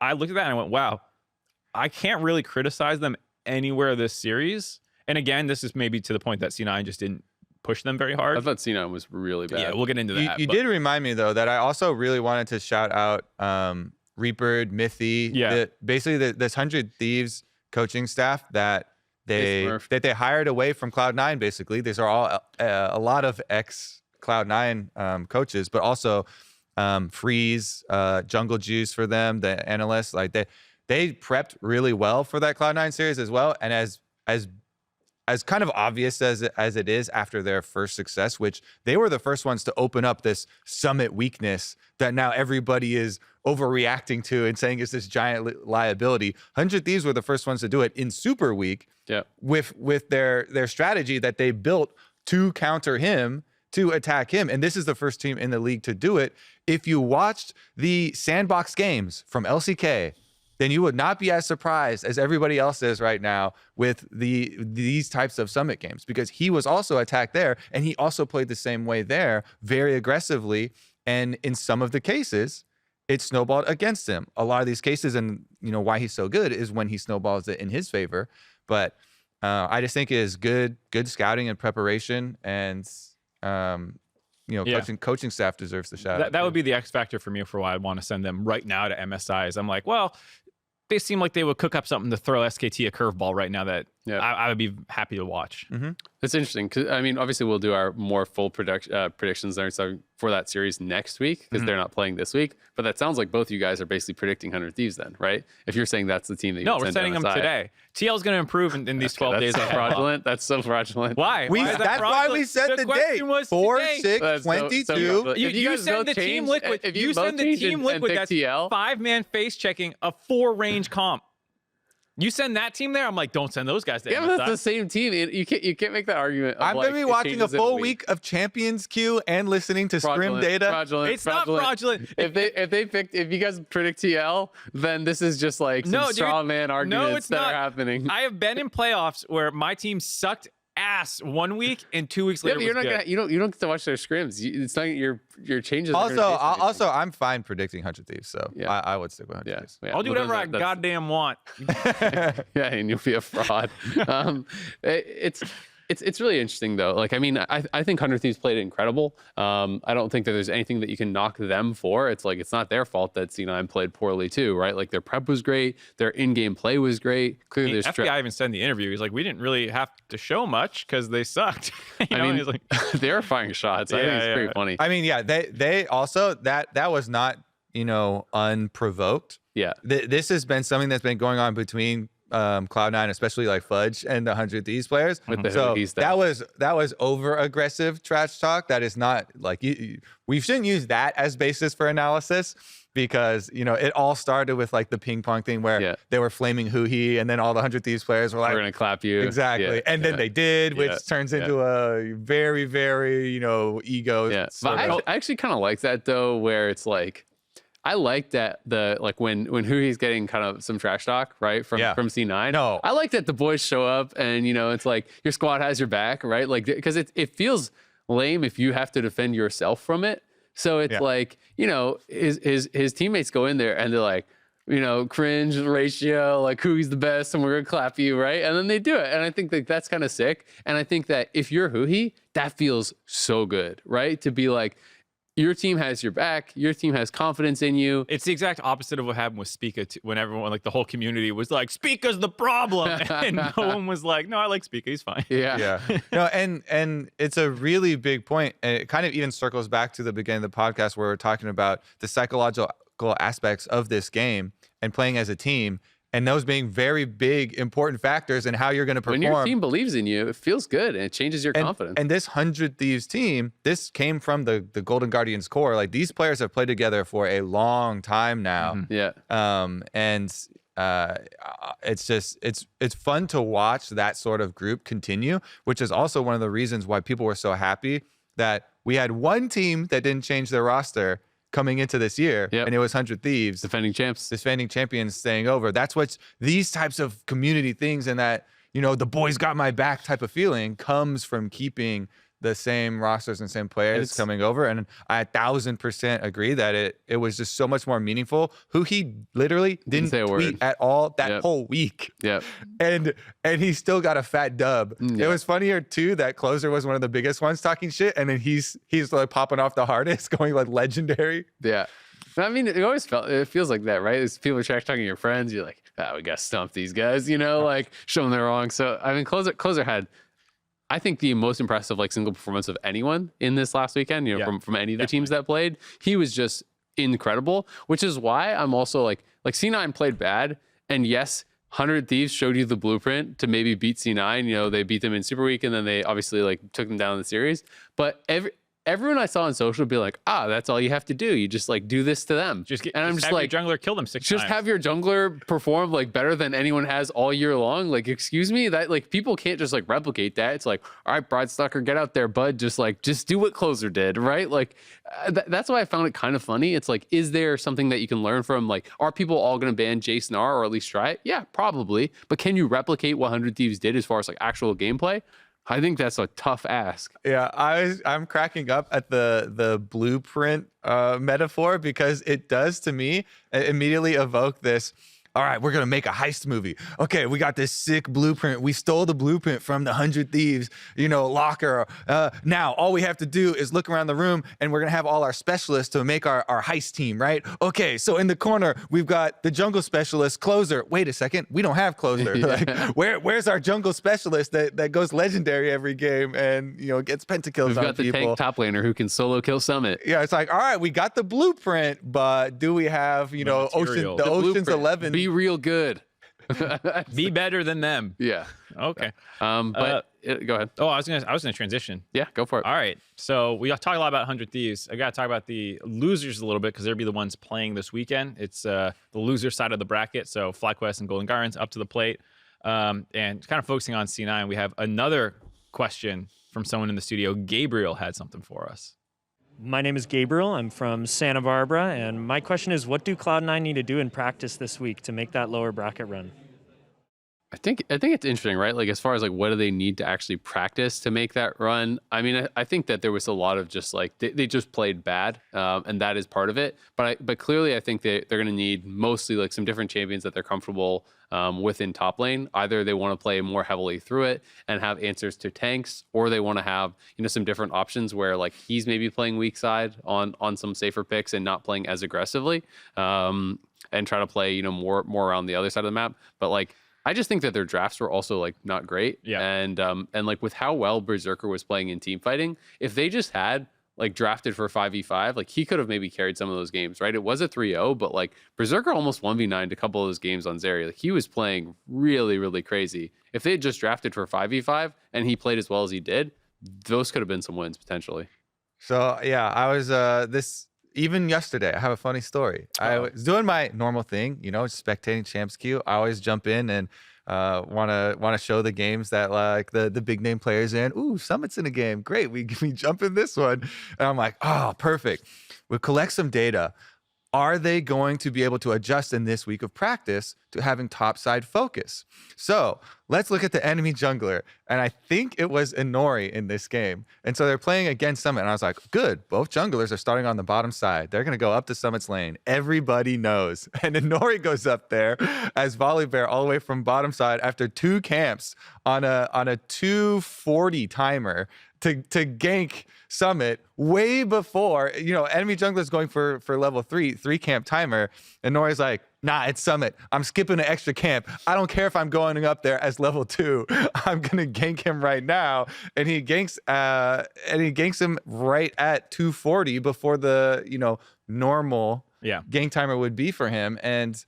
I looked at that and I went, wow, I can't really criticize them anywhere this series. And again, this is maybe to the point that C9 just didn't push them very hard. I thought C9 was really bad. Yeah, we'll get into that. You did remind me, though, that I also really wanted to shout out Reaper, Mythy, basically this 100 Thieves coaching staff that they hired away from Cloud9. Basically, these are all a lot of ex Cloud9 coaches, but also Freeze, Jungle Juice for them, the analysts. They prepped really well for that Cloud9 series as well, and as kind of obvious as it is after their first success, which they were the first ones to open up this Summit weakness that now everybody is overreacting to and saying is this giant liability. 100 Thieves were the first ones to do it in Super Week with their strategy that they built to counter him, to attack him. And this is the first team in the league to do it. If you watched the sandbox games from LCK, then you would not be as surprised as everybody else is right now with these types of Summit games, because he was also attacked there, and he also played the same way there, very aggressively. And in some of the cases, it snowballed against him. A lot of these cases, and why he's so good is when he snowballs it in his favor. But I just think it is good scouting and preparation, and coaching staff deserves the shout out. That would be the X factor for me for why I want to send them right now to MSI. Is I'm like, well, they seem like they would cook up something to throw SKT a curveball right now that Yeah. I would be happy to watch. That's interesting because I mean, obviously, we'll do our more full predictions there so for that series next week because they're not playing this week. But that sounds like both you guys are basically predicting 100 Thieves, then, right? If you're saying that's the team that you No, would we're send to sending them MSI. today. TL is going to improve in these 12 days. That's so fraudulent. That's so fraudulent. Why? Why is that That's why fraudulent? we set the question date. was 4, today. 6, That's so 22. fraudulent. If You guys send both the team change- liquid. if You both send the change team and liquid. pick That's TL, 5-man face checking a 4-range comp. You send that team there. I'm like, don't send those guys to yeah, but MSI. that's the same team. You can't make that argument. Of I'm like, gonna be it watching a changes in full week. week of Champions Queue and listening to scrim Fraudulent, data. Fraudulent, It's not fraudulent. If you guys predict TL, then this is just like some straw man arguments it's that not. are happening. I have been in playoffs where my team sucked ass 1 week and 2 weeks later but you're was not good. gonna you don't get to watch their scrims. It's not your changes. are gonna Also, taste I'm fine predicting 100 Thieves, so Yeah. I would stick with 100 anything. Thieves. Yeah, I'll do well, whatever I that's- goddamn want. yeah, and you'll be a fraud. It's really interesting though. Like, I mean, I think 100 Thieves played incredible. I don't think that there's anything that you can knock them for. It's like, it's not their fault that C9 played poorly too, right? Like their prep was great. Their in-game play was great. Clearly there's FBI even said in the interview, he's like, we didn't really have to show much because they sucked. You know, I mean, he's like, they were firing shots. I think it's pretty funny. I mean, yeah, they also that was not, unprovoked. Yeah. This has been something that's been going on between Cloud9, especially like Fudge and the 100 Thieves players. With the So hoodies that was over aggressive trash talk. That is not like we shouldn't use that as basis for analysis because it all started with like the ping pong thing where they were flaming Huhi and then all the 100 Thieves players were like, we're gonna clap you. exactly, Yeah, and then they did, which Yeah, turns into a very very ego. Yeah, sort but of- I actually kind of like that though, where it's like, I like that when Huhi's getting kind of some trash talk, right, from C9. No. I like that the boys show up and it's like your squad has your back, right? Like because it feels lame if you have to defend yourself from it. So it's like his teammates go in there and they're like, cringe ratio, like Huhi's the best and we're gonna clap you, right? And then they do it. And I think that's kind of sick. And I think that if you're Huhi, that feels so good, right? To be like, your team has your back. Your team has confidence in you. it's the exact opposite of what happened with Spica when everyone, like the whole community was like, Spica's the problem. And no one was like, no, I like Spica. He's fine. Yeah. No, and it's a really big point, and it kind of even circles back to the beginning of the podcast where we're talking about the psychological aspects of this game and playing as a team, and those being very big, important factors in how you're going to perform. When your team believes in you, it feels good and it changes your confidence. And this 100 Thieves team, this came from the Golden Guardians core. Like these players have played together for a long time now. Yeah. It's fun to watch that sort of group continue, which is also one of the reasons why people were so happy that we had one team that didn't change their roster coming into this year, and it was 100 Thieves, defending champions staying over. That's what's these types of community things, and that the boys got my back type of feeling comes from keeping the same rosters and same players coming over. And I 1000% agree that it was just so much more meaningful. He literally didn't say a tweet word at all that whole week. Yep. And he still got a fat dub. It was funnier too that Closer was one of the biggest ones talking shit, and then he's like popping off the hardest, going like legendary. Yeah. I mean, it feels like that, right? As people are trash talking your friends, you're like, we got to stump these guys, like show them they're wrong. So I mean, Closer had, I think, the most impressive single performance of anyone in this last weekend, from any of the teams that played. He was just incredible, which is why I'm also like C9 played bad. And yes, 100 Thieves showed you the blueprint to maybe beat C9. They beat them in Super Week and then they obviously took them down in the series. But everyone I saw on social would be like, that's all you have to do. You just do this to them. I'm just like, your jungler kill them 6 times. Just have your jungler perform better than anyone has all year long. Excuse me, that people can't just replicate that. It's like, all right, Broadstalker, get out there, bud. Just do what Closer did, right? That's why I found it kind of funny. It's is there something that you can learn from? Are people all going to ban Jason R or at least try it? Yeah, probably. But can you replicate what 100 Thieves did as far as actual gameplay? I think that's a tough ask. Yeah, I'm cracking up at the blueprint metaphor because it does to me immediately evoke this all right, we're going to make a heist movie. Okay, we got this sick blueprint. We stole the blueprint from the 100 Thieves, locker. Now, all we have to do is look around the room, and we're going to have all our specialists to make our heist team, right? Okay, so in the corner, we've got the jungle specialist, Closer. Wait a second, we don't have Closer. Like, where's our jungle specialist that goes legendary every game and, gets pentakills We've on got the people? tank top laner who can solo kill Summit. Yeah, it's like, all right, we got the blueprint, but do we have, Ocean's Blueprint. 11? Be real good. Be better than them. Yeah. Okay. Go ahead. Oh, I was gonna transition. Yeah, go for it. All right. So we talk a lot about 100 Thieves. I got to talk about the losers a little bit because they'll be the ones playing this weekend. It's the loser side of the bracket. So FlyQuest and Golden Guardians up to the plate. And kind of focusing on C9, we have another question from someone in the studio. Gabriel had something for us. My name is Gabriel. I'm from Santa Barbara, and my question is, what do Cloud9 need to do in practice this week to make that lower bracket run? I think it's interesting, right? Like as far as like what do they need to actually practice to make that run? I mean, I think that there was a lot of just like they just played bad, and that is part of it. But clearly, I think they're going to need mostly like some different champions that they're comfortable within top lane. Either they want to play more heavily through it and have answers to tanks, or they want to have some different options where like he's maybe playing weak side on some safer picks and not playing as aggressively, and try to play more around the other side of the map. But like, I just think that their drafts were also like not great. Yeah. And like with how well Berserker was playing in team fighting, if they just had like drafted for 5v5, like he could have maybe carried some of those games, right? It was a 3-0, but like Berserker almost 1v9'd a couple of those games on Zeri. Like he was playing really, really crazy. If they had just drafted for 5v5 and he played as well as he did, those could have been some wins potentially. So yeah, I was even yesterday, I have a funny story. I was doing my normal thing, spectating Champs Queue. I always jump in and want to show the games that like the big name players in. Ooh, Summit's in a game. Great, we jump in this one, and I'm like, oh, perfect. We'll collect some data. Are they going to be able to adjust in this week of practice to having topside focus? So let's look at the enemy jungler. And I think it was Inori in this game. And so they're playing against Summit. And I was like, good, both junglers are starting on the bottom side. They're going to go up to Summit's lane. Everybody knows. And Inori goes up there as Volley Bear all the way from bottom side after 2 camps on a 240 timer to gank Summit way before, enemy jungler's going for level 3 camp timer. And Nori's like, nah, it's Summit. I'm skipping an extra camp. I don't care if I'm going up there as level 2. I'm gonna gank him right now. And he ganks him right at 240 before the normal gank timer would be for him. And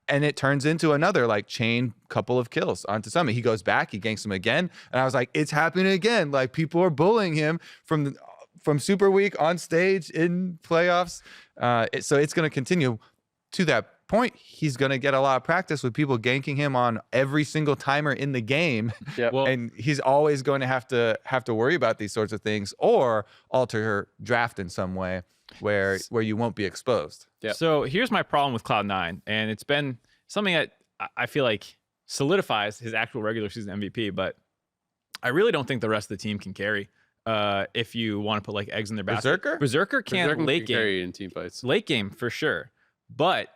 it turns into another like chain couple of kills onto Summit. He goes back, he ganks him again. And I was like, it's happening again. Like people are bullying him from Super Week on stage in playoffs. So it's going to continue. To that point, he's going to get a lot of practice with people ganking him on every single timer in the game. Yep. Well, And he's always going to have to worry about these sorts of things or alter her draft in some way where you won't be exposed. Yep. So here's my problem with Cloud9, and it's been something that I feel like solidifies his actual regular season MVP, but I really don't think the rest of the team can carry. If you want to put like eggs in their basket. Berserker can late game. Carry in team fights. Late game for sure. But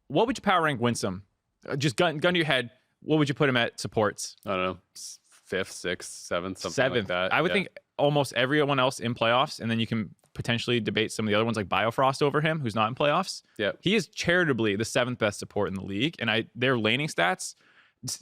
what would you power rank Winsome? Just gun to your head. What would you put him at supports? I don't know, 5th, 6th, 7th, something like that. I would think almost everyone else in playoffs, and then you can potentially debate some of the other ones like Biofrost over him, who's not in playoffs. Yeah, he is charitably the 7th best support in the league, and their laning stats.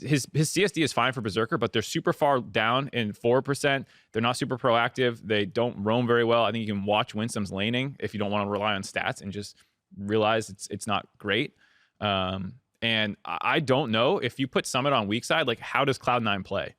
His CSD is fine for Berserker, but they're super far down in 4%. They're not super proactive. They don't roam very well. I think you can watch Winsome's laning if you don't want to rely on stats and just realize it's not great. And I don't know if you put Summit on weak side, like how does Cloud9 play?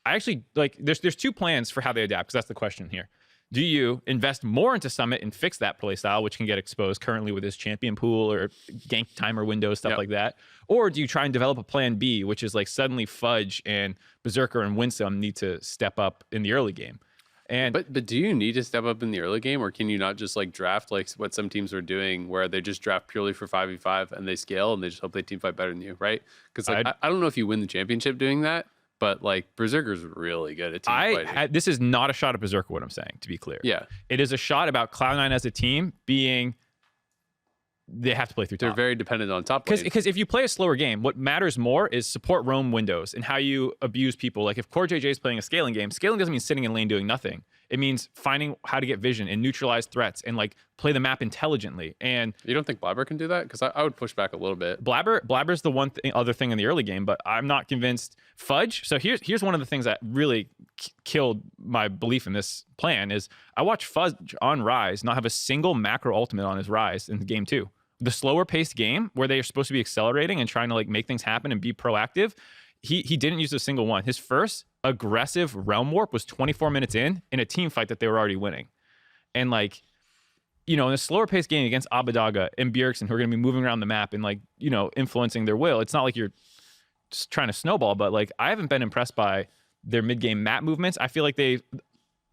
I actually like there's 2 plans for how they adapt, because that's the question here. Do you invest more into Summit and fix that play style, which can get exposed currently with his champion pool or gank timer windows, stuff like that? Or do you try and develop a plan B, which is like suddenly Fudge and Berserker and Winsome need to step up in the early game? And but do you need to step up in the early game, or can you not just like draft like what some teams are doing, where they just draft purely for 5v5 and they scale and they just hope they team fight better than you, right? Because like I don't know if you win the championship doing that. But like Berserker's really good at team fighting. This is not a shot at Berserker, what I'm saying, to be clear. Yeah. It is a shot about Cloud9 as a team being they have to play through They're top. very dependent on top lane. Because if you play a slower game, what matters more is support roam windows and how you abuse people. Like if Core JJ is playing a scaling game, scaling doesn't mean sitting in lane doing nothing. It means finding how to get vision and neutralize threats and like play the map intelligently. And You don't think Blabber can do that? Because I would push back a little bit. Blabber's the other thing in the early game, but I'm not convinced. Fudge. So here's one of the things that really killed my belief in this plan is I watched Fudge on Rise not have a single macro ultimate on his Rise in game 2. The slower paced game where they're supposed to be accelerating and trying to like make things happen and be proactive, he didn't use a single one. His first aggressive realm warp was 24 minutes in a team fight that they were already winning. And like, in a slower paced game against Abadaga and Bjergsen, who are going to be moving around the map and like, influencing their will, it's not like you're just trying to snowball, but like I haven't been impressed by their mid game map movements. I feel like they've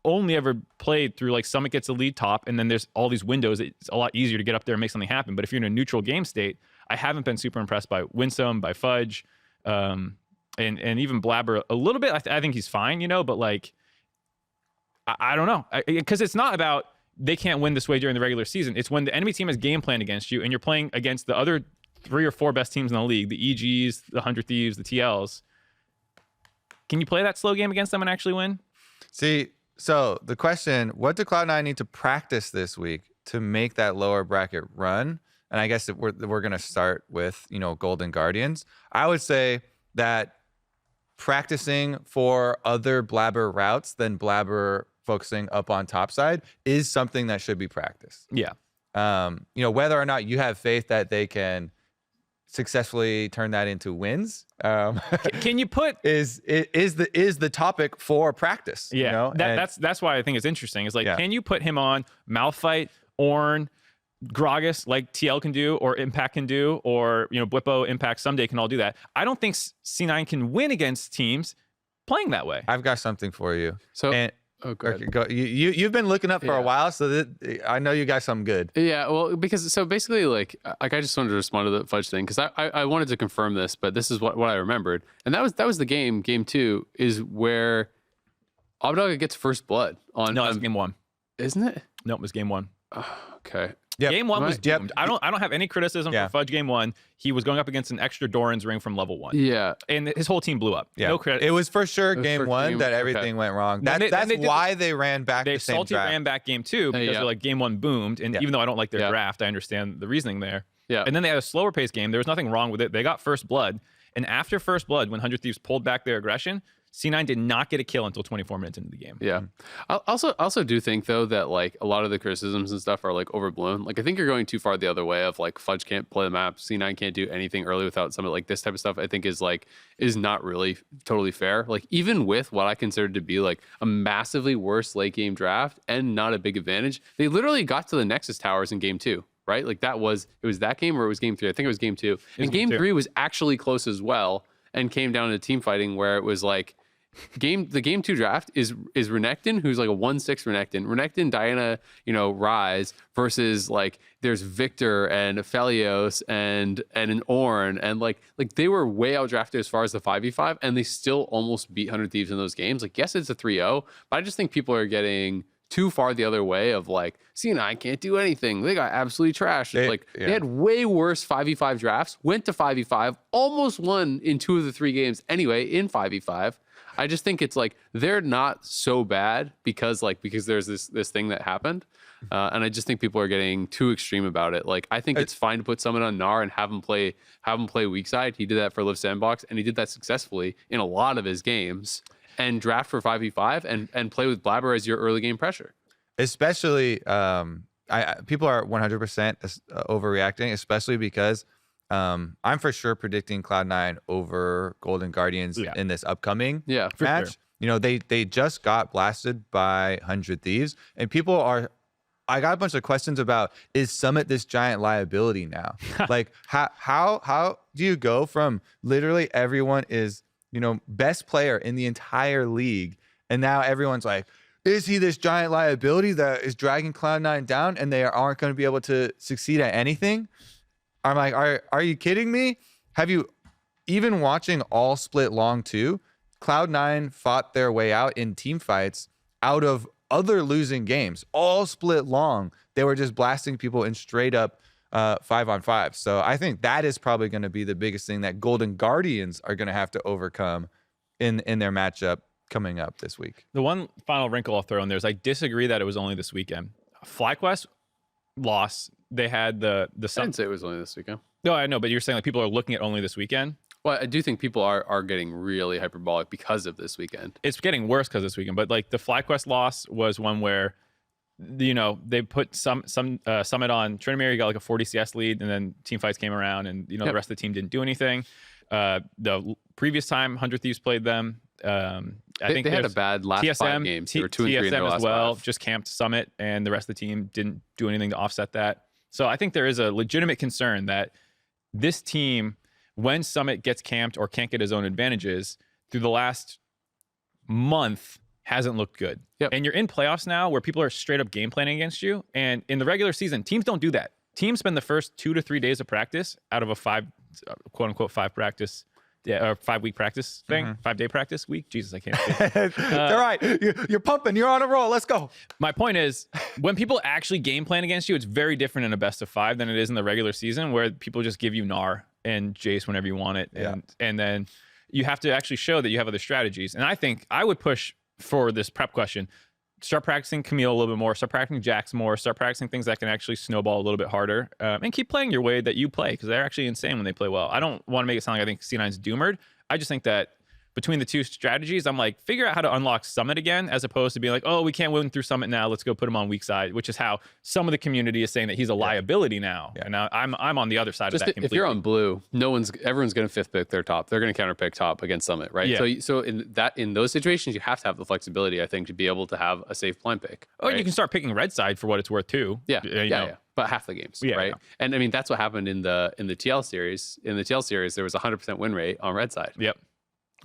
only ever played through like Summit gets a lead top and then there's all these windows. It's a lot easier to get up there and make something happen. But if you're in a neutral game state, I haven't been super impressed by Winsome, by Fudge, and even Blabber a little bit. I think he's fine, but like, I don't know. Because it's not about they can't win this way during the regular season. It's when the enemy team has game planned against you and you're playing against the other 3 or 4 best teams in the league, the EGs, the 100 Thieves, the TLs. Can you play that slow game against them and actually win? See, so the question, what do Cloud9 need to practice this week to make that lower bracket run? And I guess that we're going to start with, Golden Guardians. I would say that practicing for other Blabber routes than Blabber focusing up on top side is something that should be practiced. Yeah. Whether or not you have faith that they can successfully turn that into wins. Can you put is the topic for practice? Yeah, that's why I think it's interesting. Is like, can you put him on Malphite, Ornn, Gragas like TL can do, or Impact can do, or Blippo, Impact someday can all do that. I don't think C9 can win against teams playing that way. I've got something for you. So. Go. You've been looking up for a while, so I know you got something good. Yeah, well, because so basically, like I just wanted to respond to the Fudge thing because I wanted to confirm this, but this is what I remembered, and that was the game 2 is where Abdaga gets first blood on. No, it's game 1, isn't it? No, it was game 1. Okay. Yep. Game 1 was doomed. Yep. I don't have any criticism for Fudge game 1. He was going up against an extra Doran's ring from level 1. Yeah. And his whole team blew up. Yeah. No credit. It was for sure game 1 that everything went wrong. That's why they ran back the same salty draft. ran back game 2 because they're like game 1 boomed. And even though I don't like their draft, I understand the reasoning there. Yeah. And then they had a slower pace game. There was nothing wrong with it. They got first blood. And after first blood, when 100 Thieves pulled back their aggression, C9 did not get a kill until 24 minutes into the game. Yeah. I also do think though that like a lot of the criticisms and stuff are like overblown. Like I think you're going too far the other way of like Fudge can't play the map, C9 can't do anything early without some like this type of stuff. I think is not really totally fair. Like even with what I consider to be like a massively worse late game draft and not a big advantage, they literally got to the Nexus towers in game 2. Right? Like it was that game or it was game 3. I think it was game 2. And game 3 was actually close as well and came down to team fighting where it was like the game 2 draft is Renekton, who's like a 1/6 Renekton, Diana, Rise versus like there's Victor and Aphelios and an Ornn and like they were way outdrafted as far as the 5v5 and they still almost beat 100 Thieves in those games. Like yes, it's a 3-0, but I just think people are getting too far the other way of like, C9 can't do anything. They got absolutely trashed. They had way worse 5v5 drafts, went to 5v5, almost won in 2 of the 3 games anyway in 5v5. I just think it's like they're not so bad because there's this thing that happened. And I just think people are getting too extreme about it. Like I think it's fine to put someone on Gnar and have him play weak side. He did that for Live Sandbox and he did that successfully in a lot of his games. And draft for 5v5 and play with Blabber as your early game pressure. Especially, people are 100% overreacting, especially because I'm for sure predicting Cloud9 over Golden Guardians in this upcoming match. Sure. They just got blasted by 100 Thieves, and people are. I got a bunch of questions about, is Summit this giant liability now? Like how do you go from literally everyone is best player in the entire league, and now everyone's like, is he this giant liability that is dragging Cloud9 down and they aren't going to be able to succeed at anything? I'm like, are you kidding me? Have you even watching all split long 2? Cloud9 fought their way out in team fights out of other losing games, all split long. They were just blasting people in straight up 5-on-5. So I think that is probably going to be the biggest thing that Golden Guardians are going to have to overcome in their matchup coming up this week. The one final wrinkle I'll throw in there is I disagree that it was only this weekend. FlyQuest lost. They had the I didn't say it was only this weekend. No, I know, but you're saying like people are looking at only this weekend. Well, I do think people are getting really hyperbolic because of this weekend. It's getting worse because this weekend, but like the FlyQuest loss was one where, you know, they put some Summit on Trinamere, got like a 40 CS lead, and then team fights came around, and you know the rest of the team didn't do anything. The previous time 100 Thieves played them, I think they had a bad last TSM, 5 games. They were 2 and 3 in their TSM last as well, 5. just camped Summit, and the rest of the team didn't do anything to offset that. So I think there is a legitimate concern that this team, when Summit gets camped or can't get his own advantages, through the last month hasn't looked good. Yep. And you're in playoffs now where people are straight up game planning against you. And in the regular season, teams don't do that. Teams spend the first 2 to 3 days of practice out of a quote unquote 5 practice, or 5 week practice thing, 5 day practice week. Jesus, I can't say it. All right. You're pumping. You're on a roll. Let's go. My point is, when people actually game plan against you, it's very different in a best of 5 than it is in the regular season, where people just give you Gnar and Jace whenever you want it. And then you have to actually show that you have other strategies. And I think I would push for this prep question. Start practicing Camille a little bit more, start practicing Jax more, start practicing things that can actually snowball a little bit harder, and keep playing your way that you play, because they're actually insane when they play well. I don't want to make it sound like I think C9's doomered. I just think that between the two strategies, I'm like, figure out how to unlock Summit again, as opposed to being like, oh, we can't win through Summit now, let's go put him on weak side, which is how some of the community is saying that he's a liability now. And now I'm on the other side of that completely. If you're on blue, everyone's going to 5th pick their top. They're going to counter pick top against Summit, right? Yeah. So in those situations, you have to have the flexibility, I think, to be able to have a safe blind pick. Oh, right? you can start picking red side for what it's worth too. Yeah. But half the games, right? And I mean, that's what happened in the TL series. In the TL series, there was a 100% win rate on red side. Yep.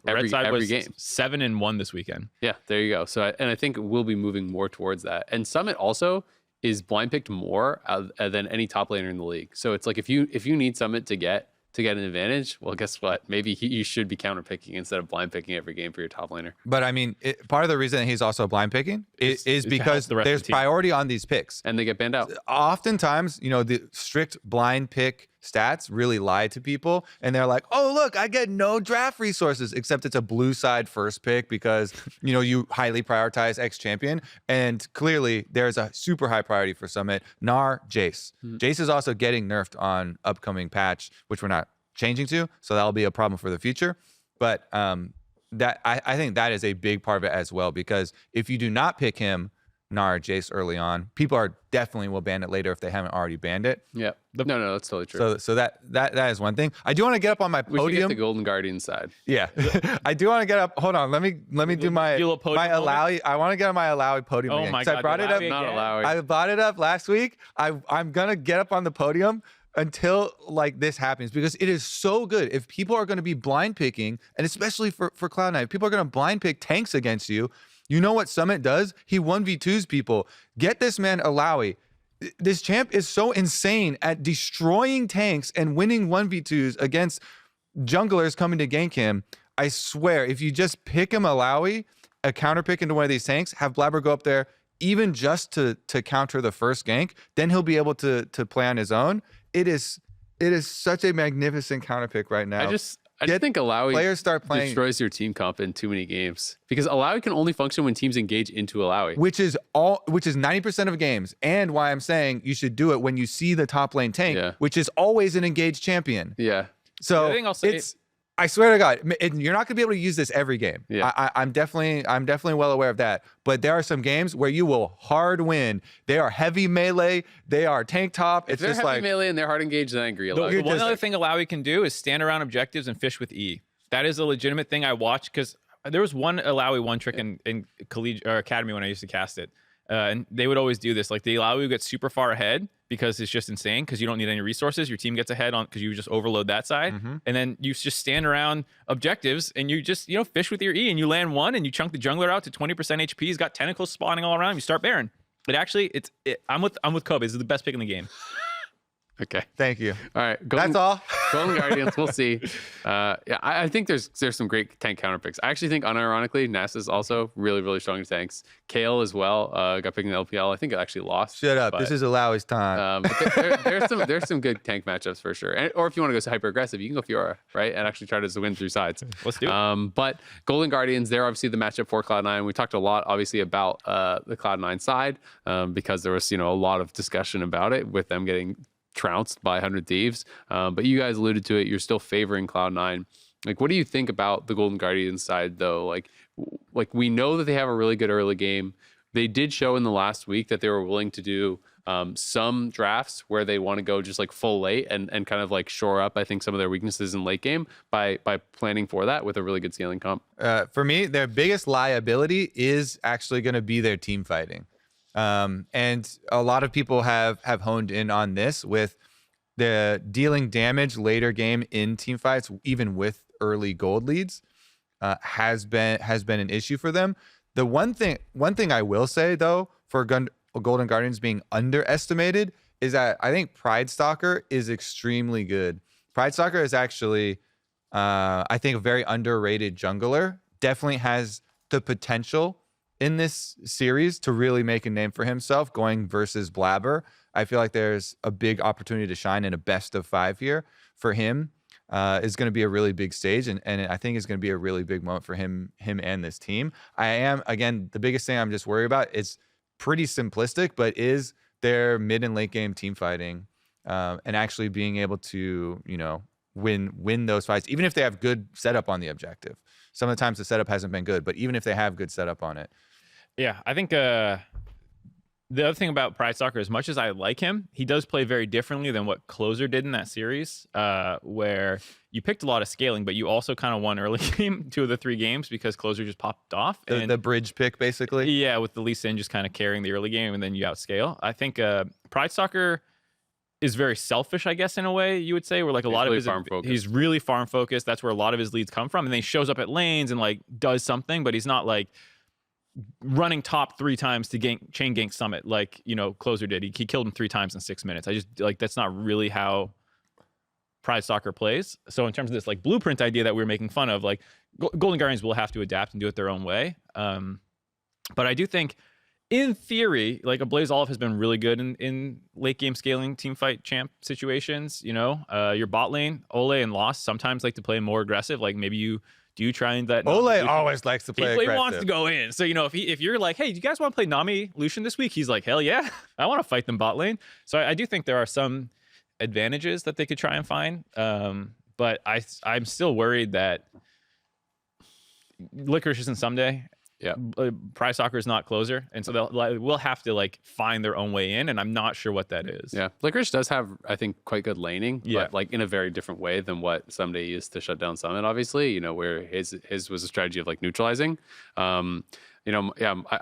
Every red side every was game. 7-1 this weekend. Yeah, there you go. So, I think we'll be moving more towards that. And Summit also is blind picked more than any top laner in the league. So it's like if you need Summit to get an advantage, well, guess what? Maybe you should be counter picking instead of blind picking every game for your top laner. But I mean, part of the reason he's also blind picking is because the rest of there's the team. priority on these picks. And they get banned out. Oftentimes, you know, the strict blind pick stats really lie to people, and they're like, oh, look, I get no draft resources, except it's a blue side first pick because, you know, you highly prioritize X champion. And clearly there's a super high priority for Summit. Gnar, Jace. Jace is also getting nerfed on upcoming patch, which we're not changing to, so that'll be a problem for the future. But that I think that is a big part of it as well, because if you do not pick him, Gnar, Jace early on, people are definitely will ban it later if they haven't already banned it. Yeah. No, that's totally true. So that is one thing. I do want to get up on my We should get podium. the Golden Guardian side. Yeah, I do want to get up. Hold on, let me do my do a little podium moment? Alawi. I want to get on my Alawi podium. Oh again, my 'cause God, I brought it up. Alawi Not again? allowing. I brought it up last week. I'm gonna get up on the podium until like this happens, because it is so good. If people are going to be blind picking, and especially for Cloud9, if people are going to blind pick tanks against you, you know what Summit does? He 1v2s people. Get this man Alawi. This champ is so insane at destroying tanks and winning 1v2s against junglers coming to gank him. I swear, if you just pick him Alawi, a counter pick into one of these tanks, have Blabber go up there, even just to counter the first gank, then he'll be able to play on his own. It is such a magnificent counter pick right now. I just think Alawi players start playing, destroys your team comp in too many games, because Alawi can only function when teams engage into Alawi. which is 90% of games, and why I'm saying you should do it when you see the top lane tank, which is always an engaged champion. Yeah. So The other thing I'll say- I swear to God, you're not gonna be able to use this every game. Yeah. I'm definitely well aware of that. But there are some games where you will hard win. They are heavy melee. They are tank top. If It's they're just heavy like melee and they're hard engaged, then I agree. Alawi. One other thing Alawi can do is stand around objectives and fish with E. That is a legitimate thing I watched, because there was one Alawi one trick in collegiate or academy when I used to cast it. And they would always do this. Like the Alawi would get super far ahead because it's just insane, because you don't need any resources. Your team gets ahead on because you just overload that side. And then you just stand around objectives and you just, you know, fish with your E, and you land one and you chunk the jungler out to 20% HP. He's got tentacles spawning all around. You start Baron. It actually, I'm with Kobe. This is the best pick in the game. Okay. Thank you. All right. That's all. Golden Guardians, we'll see. Yeah, I think there's some great tank counter picks. I actually think, unironically, NASA's also really, really strong in tanks. Kale as well got picked in the LPL. I think it actually lost. Shut up. But, This is Alawi's time. but there's some good tank matchups for sure. Or if you want to go hyper aggressive, you can go Fiora, right? And actually try to win through sides. Let's do it. But Golden Guardians, they're obviously the matchup for Cloud9. We talked a lot, obviously, about the Cloud9 side because there was, a lot of discussion about it with them getting trounced by 100 Thieves. But you guys alluded to it. You're still favoring Cloud9. Like, what do you think about the Golden Guardians side, though? Like we know that they have a really good early game. They did show in the last week that they were willing to do some drafts where they want to go just like full late and kind of like shore up, I think, some of their weaknesses in late game by planning for that with a really good scaling comp. For me, their biggest liability is actually going to be their team fighting. And a lot of people have honed in on this with the dealing damage later game in team fights, even with early gold leads, has been an issue for them. The one thing I will say though, for Golden Guardians being underestimated is that I think Pride Stalker is extremely good. Pride Stalker is actually, I think, a very underrated jungler. Definitely has the potential in this series to really make a name for himself going versus Blabber. I feel like there's a big opportunity to shine in a best of 5 here for him. Is going to be a really big stage, and I think it's going to be a really big moment for him and this team. Again, the biggest thing I'm just worried about is pretty simplistic, but is their mid and late game team fighting and actually being able to, win those fights, even if they have good setup on the objective. Some of the times the setup hasn't been good, but even if they have good setup on it. Yeah, I think the other thing about Pride Stalker, as much as I like him, he does play very differently than what Closer did in that series, where you picked a lot of scaling, but you also kind of won early game 2 of the 3 games because Closer just popped off. The bridge pick, basically. Yeah, with the Lee Sin just kind of carrying the early game, and then you outscale. I think Pride Stalker is very selfish, I guess, in a way, you would say, where like a lot of his he's really farm focused. That's where a lot of his leads come from. And then he shows up at lanes and like does something, but he's not like running top 3 times to chain gank Summit like, Closer did. He killed him 3 times in 6 minutes. I just like, that's not really how Pride Stalker plays. So in terms of this like blueprint idea that we were making fun of, like Golden Guardians will have to adapt and do it their own way. But I do think, in theory, like a Blaze Olive has been really good in late game scaling team fight champ situations. Your bot lane, Ole and Lost sometimes like to play more aggressive. Like maybe you do try and that. Ole always likes to play aggressive. He wants to go in. So, if you're like, hey, do you guys want to play Nami Lucian this week? He's like, hell yeah, I want to fight them bot lane. So I do think there are some advantages that they could try and find. But I'm still worried that Licorice isn't someday. Yeah, Pride Stalker is not Closer, and so we'll have to like find their own way in, and I'm not sure what that is. Yeah, Licorice does have, I think, quite good laning, yeah, but like in a very different way than what Someday used to shut down Summit. Obviously, where his was a strategy of like neutralizing. I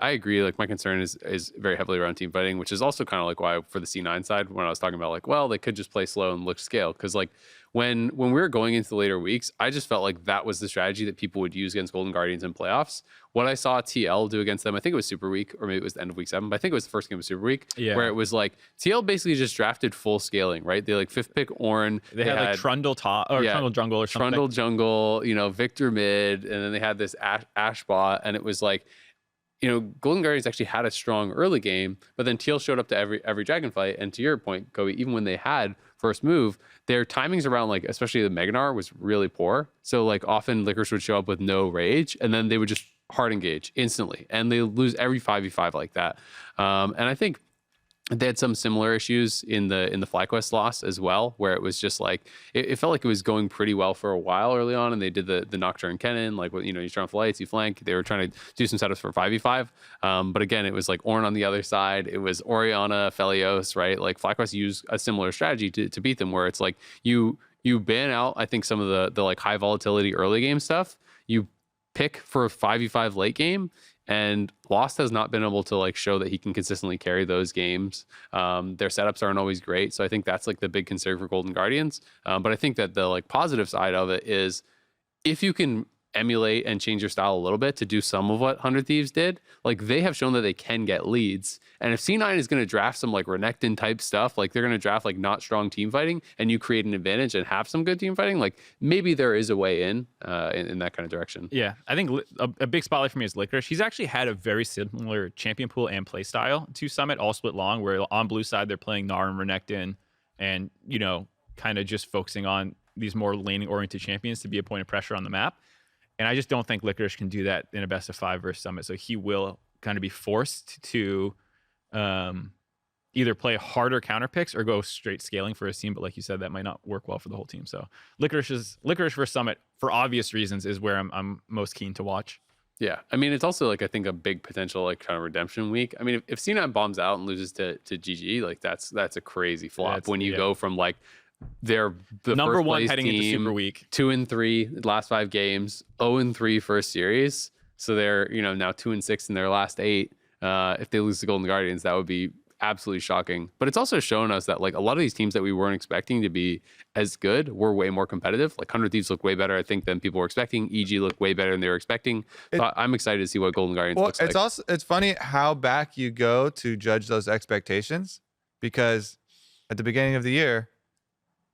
agree. Like my concern is very heavily around team fighting, which is also kind of like why for the C9 side, when I was talking about like, well, they could just play slow and look scale, because like when we were going into the later weeks, I just felt like that was the strategy that people would use against Golden Guardians in playoffs. What I saw TL do against them, I think it was Super Week, or maybe it was the end of week 7, but I think it was the first game of Super Week, where it was like TL basically just drafted full scaling, right? They like 5th pick Ornn. They had like Trundle top or Trundle jungle or something. Trundle jungle, Victor mid, and then they had this Ash bot, and it was like, Golden Guardians actually had a strong early game, but then Teal showed up to every dragon fight. And to your point, Kobe, even when they had first move, their timings around like, especially the Meganar, was really poor. So like often Licorice would show up with no rage, and then they would just hard engage instantly, and they lose every 5v5 like that. And I think they had some similar issues in the FlyQuest loss as well, where it was just like it felt like it was going pretty well for a while early on, and they did the Nocturne Kennen, like you start off lights, you flank. They were trying to do some setups for 5v5, but again, it was like Ornn on the other side. It was Orianna, Felios, right? Like FlyQuest used a similar strategy to beat them, where it's like you ban out, I think, some of the like high volatility early game stuff. You pick for a 5v5 late game. And Lost has not been able to like show that he can consistently carry those games. Their setups aren't always great, so I think that's like the big concern for Golden Guardians. But I think that the like positive side of it is, if you can emulate and change your style a little bit to do some of what 100 Thieves did, like they have shown that they can get leads. And if C9 is going to draft some like Renekton type stuff, like they're going to draft like not strong team fighting, and you create an advantage and have some good team fighting, like maybe there is a way in that kind of direction. Yeah, I think a big spotlight for me is Licorice. He's actually had a very similar champion pool and play style to Summit, all split long, where on blue side they're playing Gnar and Renekton, and kind of just focusing on these more laning oriented champions to be a point of pressure on the map. And I just don't think Licorice can do that in a best of 5 versus Summit. So he will kind of be forced to either play harder counter picks or go straight scaling for his team. But like you said, that might not work well for the whole team. So Licorice versus Summit, for obvious reasons, is where I'm most keen to watch. Yeah, I mean, it's also like I think a big potential like kind of redemption week. I mean, if C9 bombs out and loses to GG, like that's a crazy flop when you go from like they're the number first one place heading team, into Super Week, 2-3 last 5 games, 0-3 first series. So they're now 2-6 in their last 8. If they lose to Golden Guardians, that would be absolutely shocking. But it's also shown us that like a lot of these teams that we weren't expecting to be as good were way more competitive. Like 100 Thieves look way better, I think, than people were expecting. EG looked way better than they were expecting. So I'm excited to see what Golden Guardians looks like. It's funny how back you go to judge those expectations, because at the beginning of the year,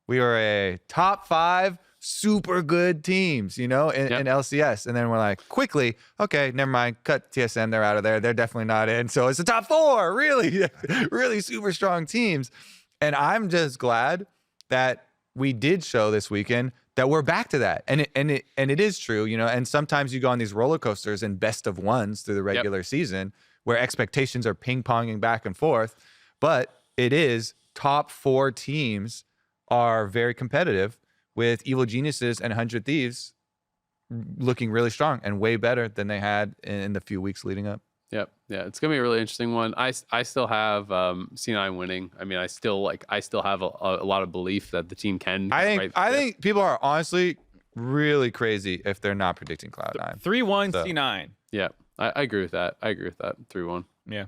we were a top 5 super good teams, in LCS. And then we're like, quickly, okay, never mind. Cut TSM. They're out of there. They're definitely not in. So it's the top 4, really, really super strong teams. And I'm just glad that we did show this weekend that we're back to that. And it is true, and sometimes you go on these roller coasters and best of ones through the regular season where expectations are ping ponging back and forth. But it is top 4 teams are very competitive, with Evil Geniuses and 100 Thieves looking really strong and way better than they had in the few weeks leading up. Yep. Yeah, it's gonna be a really interesting one. I still have C9 winning. I mean, I still have a lot of belief that the team can. I think people are honestly really crazy if they're not predicting Cloud9. 3-1 C9. Yeah, I agree with that. 3-1. Yeah.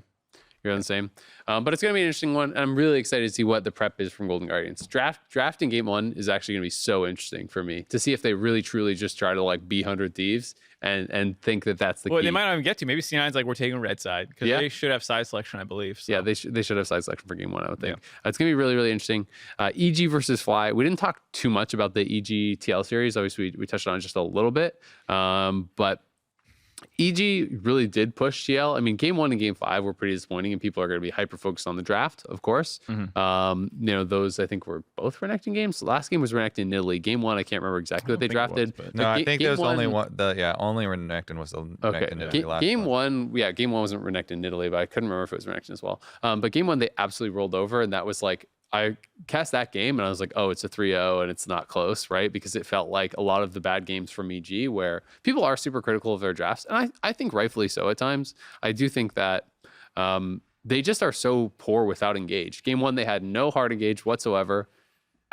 You're on the same. But it's going to be an interesting one. And I'm really excited to see what the prep is from Golden Guardians. Drafting game 1 is actually going to be so interesting for me to see if they really, truly just try to like be 100 Thieves and think that that's the key. Well, they might not even get to. Maybe C9's like, we're taking red side, because they should have side selection, I believe. So. Yeah, they should have side selection for game 1, I would think. Yeah. It's going to be really, really interesting. EG versus Fly. We didn't talk too much about the EG TL series. Obviously, we touched on it just a little bit. But EG really did push TL. I mean, game 1 and game 5 were pretty disappointing, and people are going to be hyper focused on the draft, of course. Mm-hmm. Those I think were both Renekton games. The last game was Renekton in Italy. Game 1, I can't remember exactly what they drafted. No, I think there was only one. Only Renekton was the Renekton in Italy last game one. Yeah, game 1 wasn't Renekton in Italy, but I couldn't remember if it was Renekton as well. But game 1 they absolutely rolled over, and that was like, I cast that game and I was like, oh, it's a 3-0 and it's not close, right? Because it felt like a lot of the bad games from EG where people are super critical of their drafts. And I think rightfully so at times. I do think that they just are so poor without engage. Game 1, they had no hard engage whatsoever.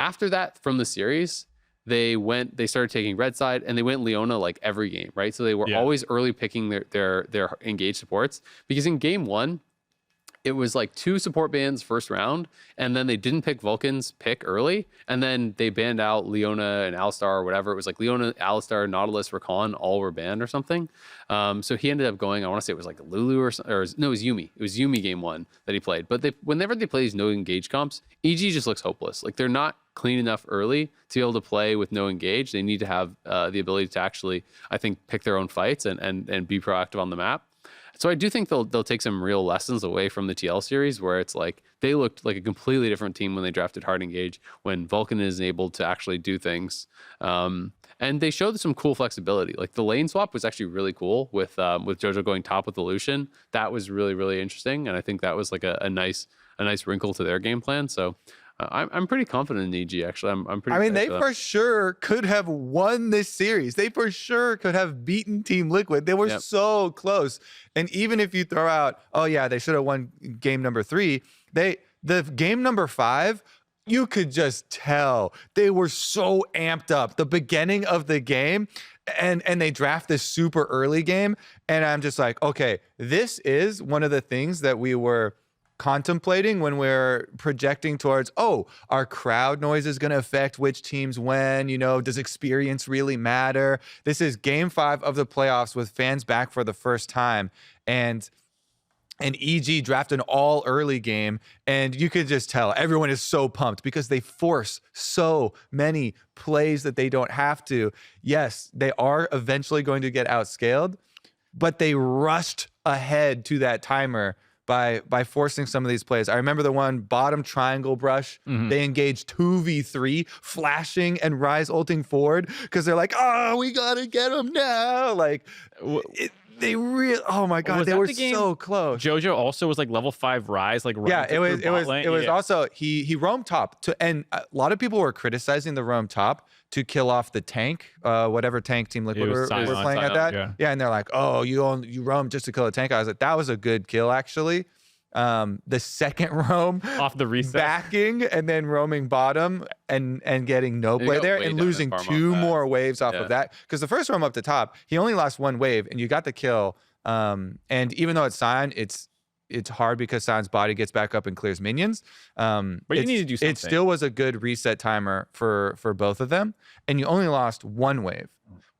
After that, from the series, they started taking red side and they went Leona like every game, right? So they were always early picking their engage supports, because in game 1, it was like 2 support bans first round, and then they didn't pick Vulcan's pick early, and then they banned out Leona and Alistar or whatever. It was like Leona, Alistar, Nautilus, Rakan, all were banned or something. So he ended up going, I want to say it was like Lulu or no, it was Yumi. It was Yumi game 1 that he played. But whenever they play these no engage comps, EG just looks hopeless. Like they're not clean enough early to be able to play with no engage. They need to have the ability to actually, I think, pick their own fights and be proactive on the map. So I do think they'll take some real lessons away from the TL series, where it's like they looked like a completely different team when they drafted hard engage, when Vulcan is able to actually do things. And they showed some cool flexibility. Like the lane swap was actually really cool with Jojo going top with the Lucian. That was really, really interesting. And I think that was like a nice wrinkle to their game plan. So I'm pretty confident in EG, actually. I'm pretty. I mean, they for sure could have won this series. They for sure could have beaten Team Liquid. They were so close. And even if you throw out, oh yeah, they should have won game number 3. The game number 5, you could just tell they were so amped up. The beginning of the game, and they draft this super early game, and I'm just like, okay, this is one of the things that we were contemplating when we're projecting towards, oh, our crowd noise is going to affect which teams win. Does experience really matter? This is game 5 of the playoffs with fans back for the first time. And EG draft an all early game, and you could just tell everyone is so pumped because they force so many plays that they don't have to. Yes, they are eventually going to get outscaled, but they rushed ahead to that timer by forcing some of these plays. I remember the one bottom triangle brush. They engaged 2v3, flashing and rise ulting forward because they're like, oh, we gotta get him now. Like, oh my god, they were so close. Jojo also was like level 5 rise, like yeah, it was also he roamed top and a lot of people were criticizing the roam top to kill off the tank, whatever tank Team Liquid were playing at that. Yeah, and they're like, oh, you roam just to kill a tank. I was like, that was a good kill actually. The second roam off the reset, backing and then roaming bottom and getting no play there and losing 2 more waves off of that, because the first roam up the top he only lost 1 wave and you got the kill. And even though it's Sion, it's hard because Sion's body gets back up and clears minions. But you need to do something. It still was a good reset timer for both of them, and you only lost 1 wave.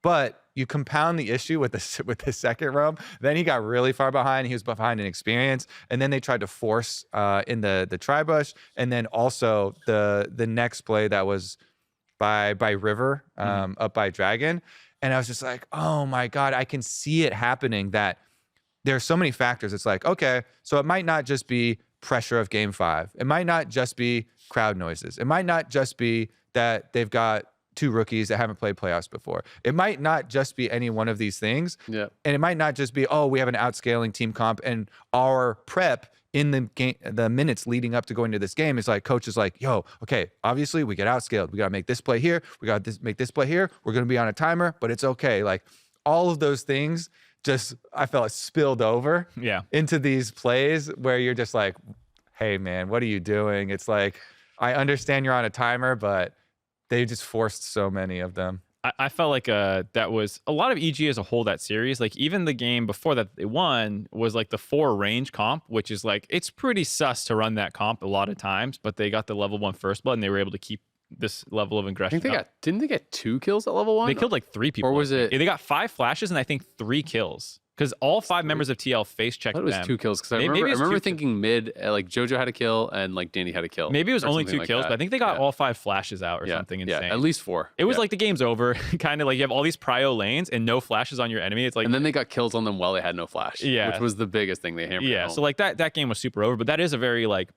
But you compound the issue with the second roam. Then he got really far behind. He was behind in experience, and then they tried to force in the tri-bush, and then also the next play that was by River up by Dragon, and I was just like, oh my god, I can see it happening. That there's so many factors. It's like, okay, so it might not just be pressure of game 5. It might not just be crowd noises. It might not just be that they've got 2 rookies that haven't played playoffs before. It might not just be any one of these things. Yeah. And it might not just be, oh, we have an outscaling team comp, and our prep in the game, the minutes leading up to going to this game is like, coach is like, yo, okay, obviously we get outscaled. We got to make this play here. We got to make this play here. We're going to be on a timer, but it's okay. Like all of those things just, I felt it spilled over into these plays where you're just like, hey man, what are you doing? It's like, I understand you're on a timer, but they just forced so many of them. I felt like that was a lot of EG as a whole, that series. Like even the game before that they won was like the 4 range comp, which is like, it's pretty sus to run that comp a lot of times, but they got the level 1 first blood and they were able to keep this level of aggression. I think didn't they get 2 kills at level 1? They killed like 3 people. Or was it? They got 5 flashes and I think 3 kills. Because all 5 members of TL face checked them. I thought it was 2 kills because I remember thinking mid, like Jojo had a kill and like Danny had a kill. Maybe it was only 2 kills, but I think they got all 5 flashes out or something insane. Yeah, at least 4. It was like the game's over. Kind of like you have all these prio lanes and no flashes on your enemy. It's like, and then they got kills on them while they had no flash. Yeah, which was the biggest thing they hammered. Yeah, home. So like that game was super over. But that is a very like,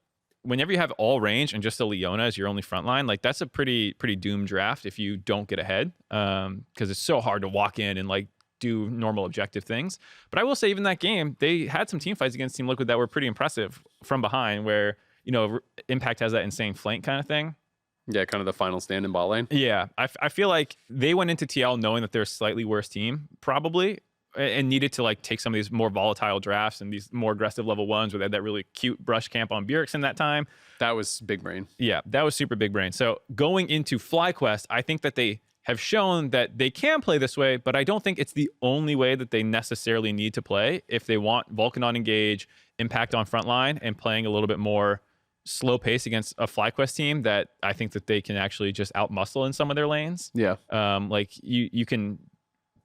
whenever you have all range and just a Leona as your only front line, like that's a pretty doomed draft if you don't get ahead. Because it's so hard to walk in and like do normal objective things. But I will say, even that game, they had some team fights against Team Liquid that were pretty impressive from behind, where, you know, Impact has that insane flank kind of thing. Yeah, kind of the final stand in bot lane. Yeah, I feel like they went into TL knowing that they're a slightly worse team, probably, and needed to like take some of these more volatile drafts and these more aggressive level 1s where they had that really cute brush camp on Bjergsen that time. That was big brain. Yeah, that was super big brain. So going into FlyQuest, I think that they have shown that they can play this way, but I don't think it's the only way that they necessarily need to play if they want Vulcan on engage, Impact on frontline, and playing a little bit more slow pace against a FlyQuest team that I think that they can actually just outmuscle in some of their lanes. Yeah. Like you can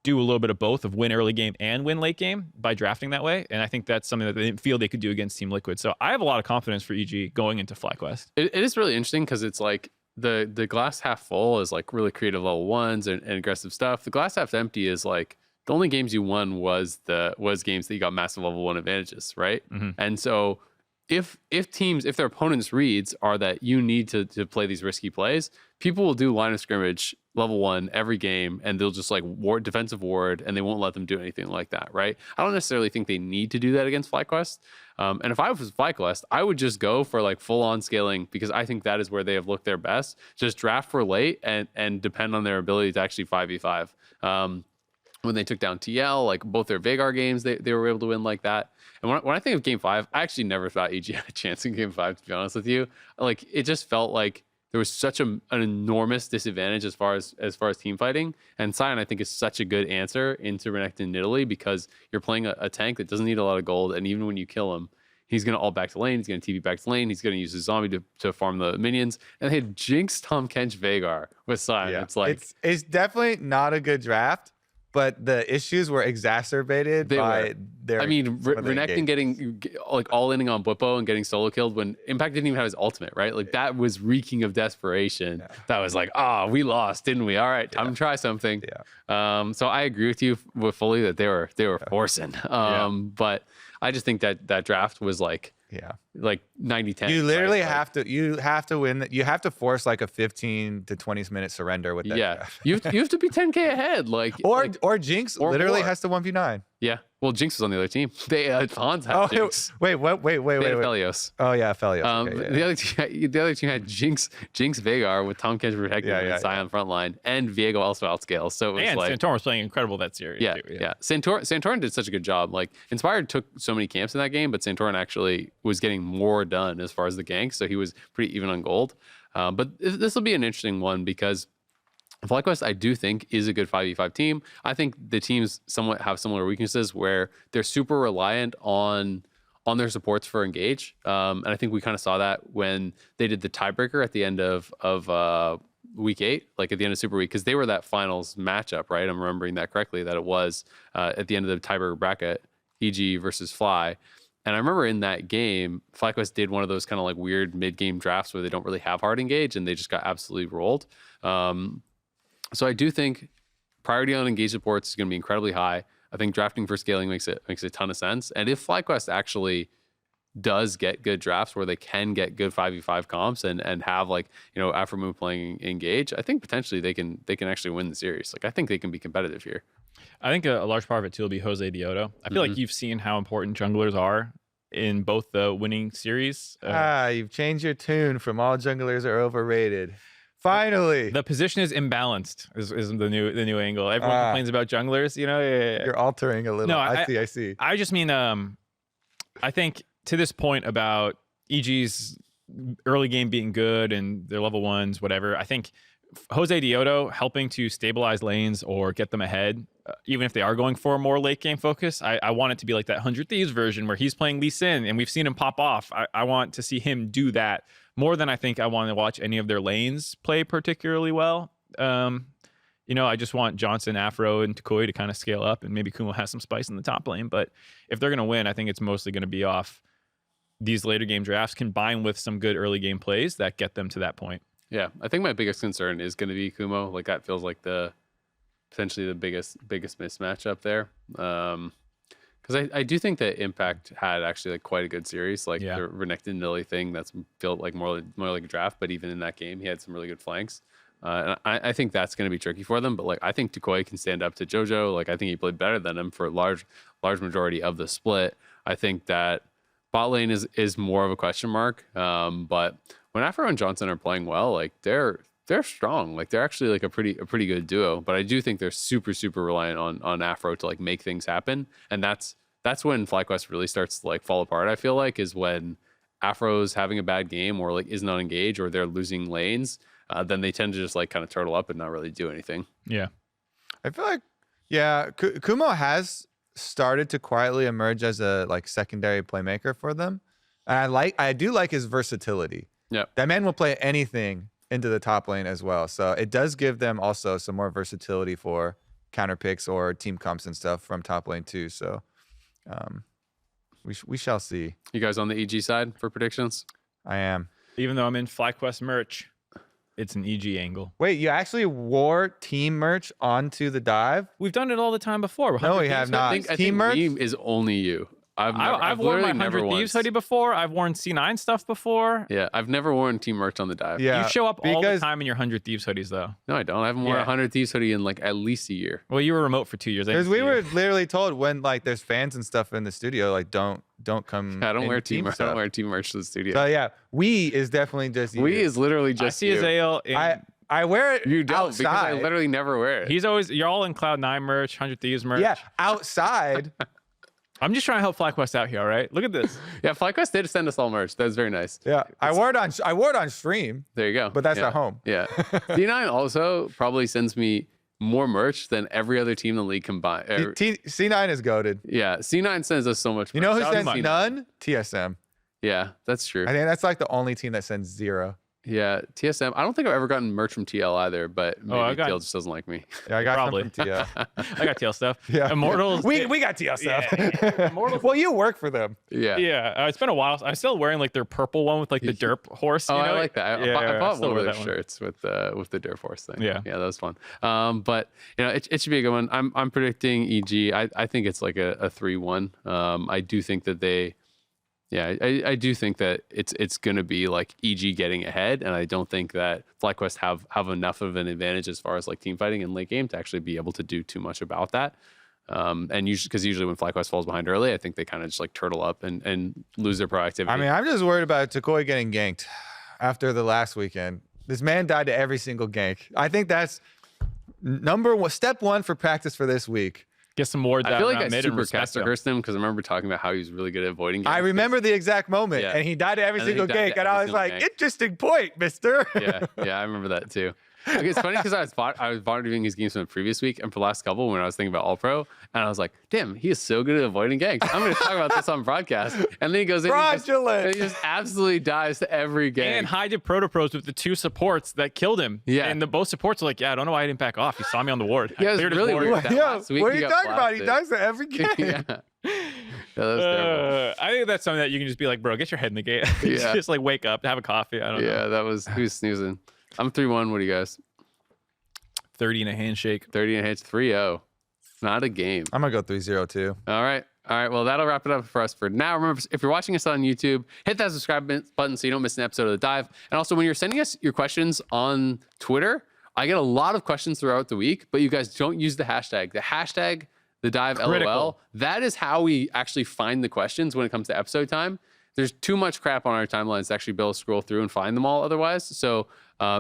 do a little bit of both, of win early game and win late game by drafting that way. And I think that's something that they didn't feel they could do against Team Liquid. So I have a lot of confidence for EG going into FlyQuest. It is really interesting because it's like, the glass half full is like really creative level 1s and aggressive stuff. The glass half empty is like the only games you won was games that you got massive level 1 advantages, right? And so if their opponents' reads are that you need to play these risky plays, people will do line of scrimmage level 1 every game, and they'll just like defensive ward, and they won't let them do anything like that, right? I don't necessarily think they need to do that against FlyQuest. And if I was FlyQuest, I would just go for like full on scaling, because I think that is where they have looked their best. Just draft for late and depend on their ability to actually 5v5. When they took down TL, like both their Vagar games, they were able to win like that. And when I think of game 5, I actually never thought EG had a chance in game 5, to be honest with you. Like it just felt like there was such an enormous disadvantage as far as team fighting. And Sion, I think, is such a good answer into Renekton Nidalee, because you're playing a tank that doesn't need a lot of gold, and even when you kill him, He's going to ult back to lane. He's going to TP back to lane. He's going to use his zombie to farm the minions. And they had Jinx, Tahm Kench, Veigar with Sion. Yeah. It's like it's definitely not a good draft, but the issues were exacerbated by their. I mean, Renekton getting like all inning on Bwipo and getting solo killed when Impact didn't even have his ultimate, right? Like that was reeking of desperation. Yeah. That was like, we lost, didn't we? All right, time to try something. Yeah. So I agree with you fully that they were forcing. But I just think that draft was like 90-10. You literally have to win. You have to force like a 15 to 20 minute surrender with that. Draft. you have to be 10K ahead, or Jinx or literally more. has to 1v9. Yeah. Well, Jinx was on the other team. They Hans had Jinx. Wait. They had Felios. Oh yeah, Felios. The other team had Jinx Veigar with Tahm Kench protecting and Sion frontline, and Viego also outscales. So it was and like Santorin was playing incredible that series. Yeah, too. yeah. Santorin did such a good job. Like Inspired took so many camps in that game, but Santorin actually was getting more done as far as the gank, so he was pretty even on gold. But this will be an interesting one because FlyQuest, I do think, is a good 5v5 team. I think the teams somewhat have similar weaknesses where they're super reliant on their supports for engage. And I think we kind of saw that when they did the tiebreaker at the end of week 8, like at the end of Super Week, because they were that finals matchup, right? I'm remembering that correctly, that it was at the end of the tiebreaker bracket, EG versus Fly. And I remember in that game, FlyQuest did one of those kind of like weird mid-game drafts where they don't really have hard engage and they just got absolutely rolled. So I do think priority on engage supports is going to be incredibly high. I think drafting for scaling makes a ton of sense. And if FlyQuest actually does get good drafts where they can get good 5v5 comps and have like, Afromoon playing engage, I think potentially they can actually win the series. Like I think they can be competitive here. I think a large part of it too will be Jose Dioto. I feel like you've seen how important junglers are in both the winning series. You've changed your tune from all junglers are overrated. Finally, the position is imbalanced. Is the new angle. Everyone complains about junglers. You're altering a little. No, I see. I just mean, I think to this point about EG's early game being good and their level 1s, whatever. I think Jose Dioto helping to stabilize lanes or get them ahead, even if they are going for a more late game focus. I want it to be like that 100 Thieves version where he's playing Lee Sin and we've seen him pop off. I want to see him do that more than I think I want to watch any of their lanes play particularly well. I just want Johnson, Afro, and Takoi to kind of scale up, and maybe Kumo has some spice in the top lane. But if they're going to win, I think it's mostly going to be off these later game drafts combined with some good early game plays that get them to that point. Yeah, I think my biggest concern is going to be Kumo. Like that feels like potentially the biggest mismatch up there. Because I do think that Impact had actually like quite a good series, like the Renekton Nilly thing that's felt like more like a draft. But even in that game, he had some really good flanks. And I think that's going to be tricky for them. But like I think Takoi can stand up to JoJo. Like I think he played better than him for a large majority of the split. I think that bot lane is more of a question mark. But when Afro and Johnson are playing well, like they're strong. Like they're actually like a pretty good duo. But I do think they're super reliant on Afro to like make things happen. And that's when FlyQuest really starts to like fall apart. I feel like is when Afro's having a bad game or like isn't on engage or they're losing lanes. Then they tend to just like kind of turtle up and not really do anything. Yeah, I feel like Kumo has started to quietly emerge as a like secondary playmaker for them. And I do like his versatility. Yeah, that man will play anything into the top lane as well. So it does give them also some more versatility for counter picks or team comps and stuff from top lane too. So we shall see. You guys on the EG side for predictions? I am. Even though I'm in FlyQuest merch, it's an EG angle. Wait, you actually wore team merch onto the dive? We've done it all the time before. No, we have not. I think merch is only you. I've worn my 100 Thieves hoodie before. I've worn C9 stuff before. Yeah, I've never worn team merch on the dive. Yeah, you show up all the time in your 100 Thieves hoodies, though. No, I don't. I haven't worn a 100 Thieves hoodie in like at least a year. Well, you were remote for 2 years. Because we were literally told when like there's fans and stuff in the studio, like don't come. I don't wear team merch. I don't wear team merch to the studio. So yeah, we is definitely just you. We is literally just I see Azael. I wear it. You don't outside. because I literally never wear it. You're all in Cloud9 merch, 100 Thieves merch. Yeah, outside. I'm just trying to help FlyQuest out here, all right? Look at this. Yeah, FlyQuest did send us all merch. That was very nice. Yeah, I wore it on stream. There you go. But that's at home. Yeah. D9 also probably sends me more merch than every other team in the league combined. C9 is goaded. Yeah, C9 sends us so much merch. You know who Shout out sends to none? TSM. Yeah, that's true. I think that's like the only team that sends 0. Yeah, TSM. I don't think I've ever gotten merch from TL either, but maybe I got- TL just doesn't like me. Yeah, I got Probably. some from TL. I got TL stuff. Yeah. Immortals. We got TL stuff. Yeah. Immortals. Well, you work for them. Yeah. Yeah, it's been a while. I'm still wearing like their purple one with like the derp horse. Oh, you know? I like that. Yeah, I bought still one of wear those that shirts with the Dare Force thing. Yeah. Yeah, that was fun. But it should be a good one. I'm predicting EG. I think it's like a 3-1. I do think that I do think that it's going to be like EG getting ahead, and I don't think that FlyQuest have enough of an advantage as far as like team fighting in late game to actually be able to do too much about that. And usually when FlyQuest falls behind early, I think they kind of just like turtle up and lose their proactivity. I mean, I'm just worried about Takoi getting ganked after the last weekend. This man died to every single gank. I think that's step 1 for practice for this week. Get some wards I out feel like around I mid and super respect caster them. cursed him because I remember talking about how he was really good at avoiding games. I remember the exact moment, Yeah. and he died to every And then he single died gank, to and every I was single like, gank. interesting point, mister. Yeah, I remember that too. Okay, it's funny because I was monitoring his games from the previous week and for the last couple when I was thinking about All Pro, and I was like, damn, he is so good at avoiding ganks. I'm going to talk about this on broadcast. And then he goes in Fraudulent. and he just absolutely dies to every gank. And Hyde did Proto Pros with the 2 supports that killed him. Yeah. And both supports are like, yeah, I don't know why I didn't back off. He saw me on the ward. I Yeah, it was cleared his really ward. weird. That Yeah, last week what are he you got talking about? He blasted. dies to every game. Yeah. That was terrible. I think that's something that you can just be like, bro, get your head in the game. Yeah. Just like wake up, have a coffee. I don't know. Yeah, he was snoozing. I'm 3-1. What do you guys? 30 and a handshake. 30 and hits 3-0. Not a game. I'm going to go 3-0 too. All right. Well, that'll wrap it up for us for now. Remember, if you're watching us on YouTube, hit that subscribe button so you don't miss an episode of The Dive. And also, when you're sending us your questions on Twitter, I get a lot of questions throughout the week, but you guys don't use the hashtag. The hashtag, The Dive Critical. LOL, that is how we actually find the questions when it comes to episode time. There's too much crap on our timelines to actually be able to scroll through and find them all otherwise. So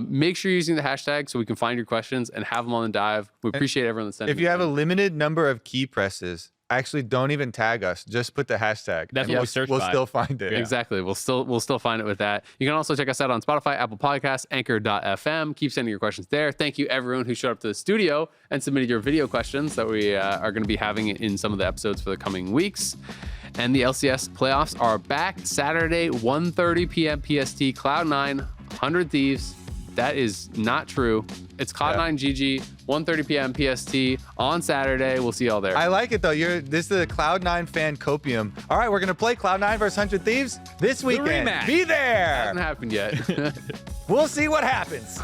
make sure you're using the hashtag so we can find your questions and have them on The Dive. We appreciate everyone that's sending If you have a them. limited number of key presses, actually don't even tag us. Just put the hashtag. That's and what we search We'll by. still find it. Exactly. We'll still find it with that. You can also check us out on Spotify, Apple Podcasts, Anchor.fm. Keep sending your questions there. Thank you everyone who showed up to the studio and submitted your video questions that we are going to be having in some of the episodes for the coming weeks. And the LCS playoffs are back Saturday, 1:30 p.m. PST. Cloud9, 100 Thieves. That is not true. It's Cloud9 GG, 1:30 p.m. PST on Saturday. We'll see y'all there. I like it though. This is the Cloud9 fan copium. All right, we're gonna play Cloud9 versus 100 Thieves this weekend. rematch. Be there. Hasn't happened yet. We'll see what happens.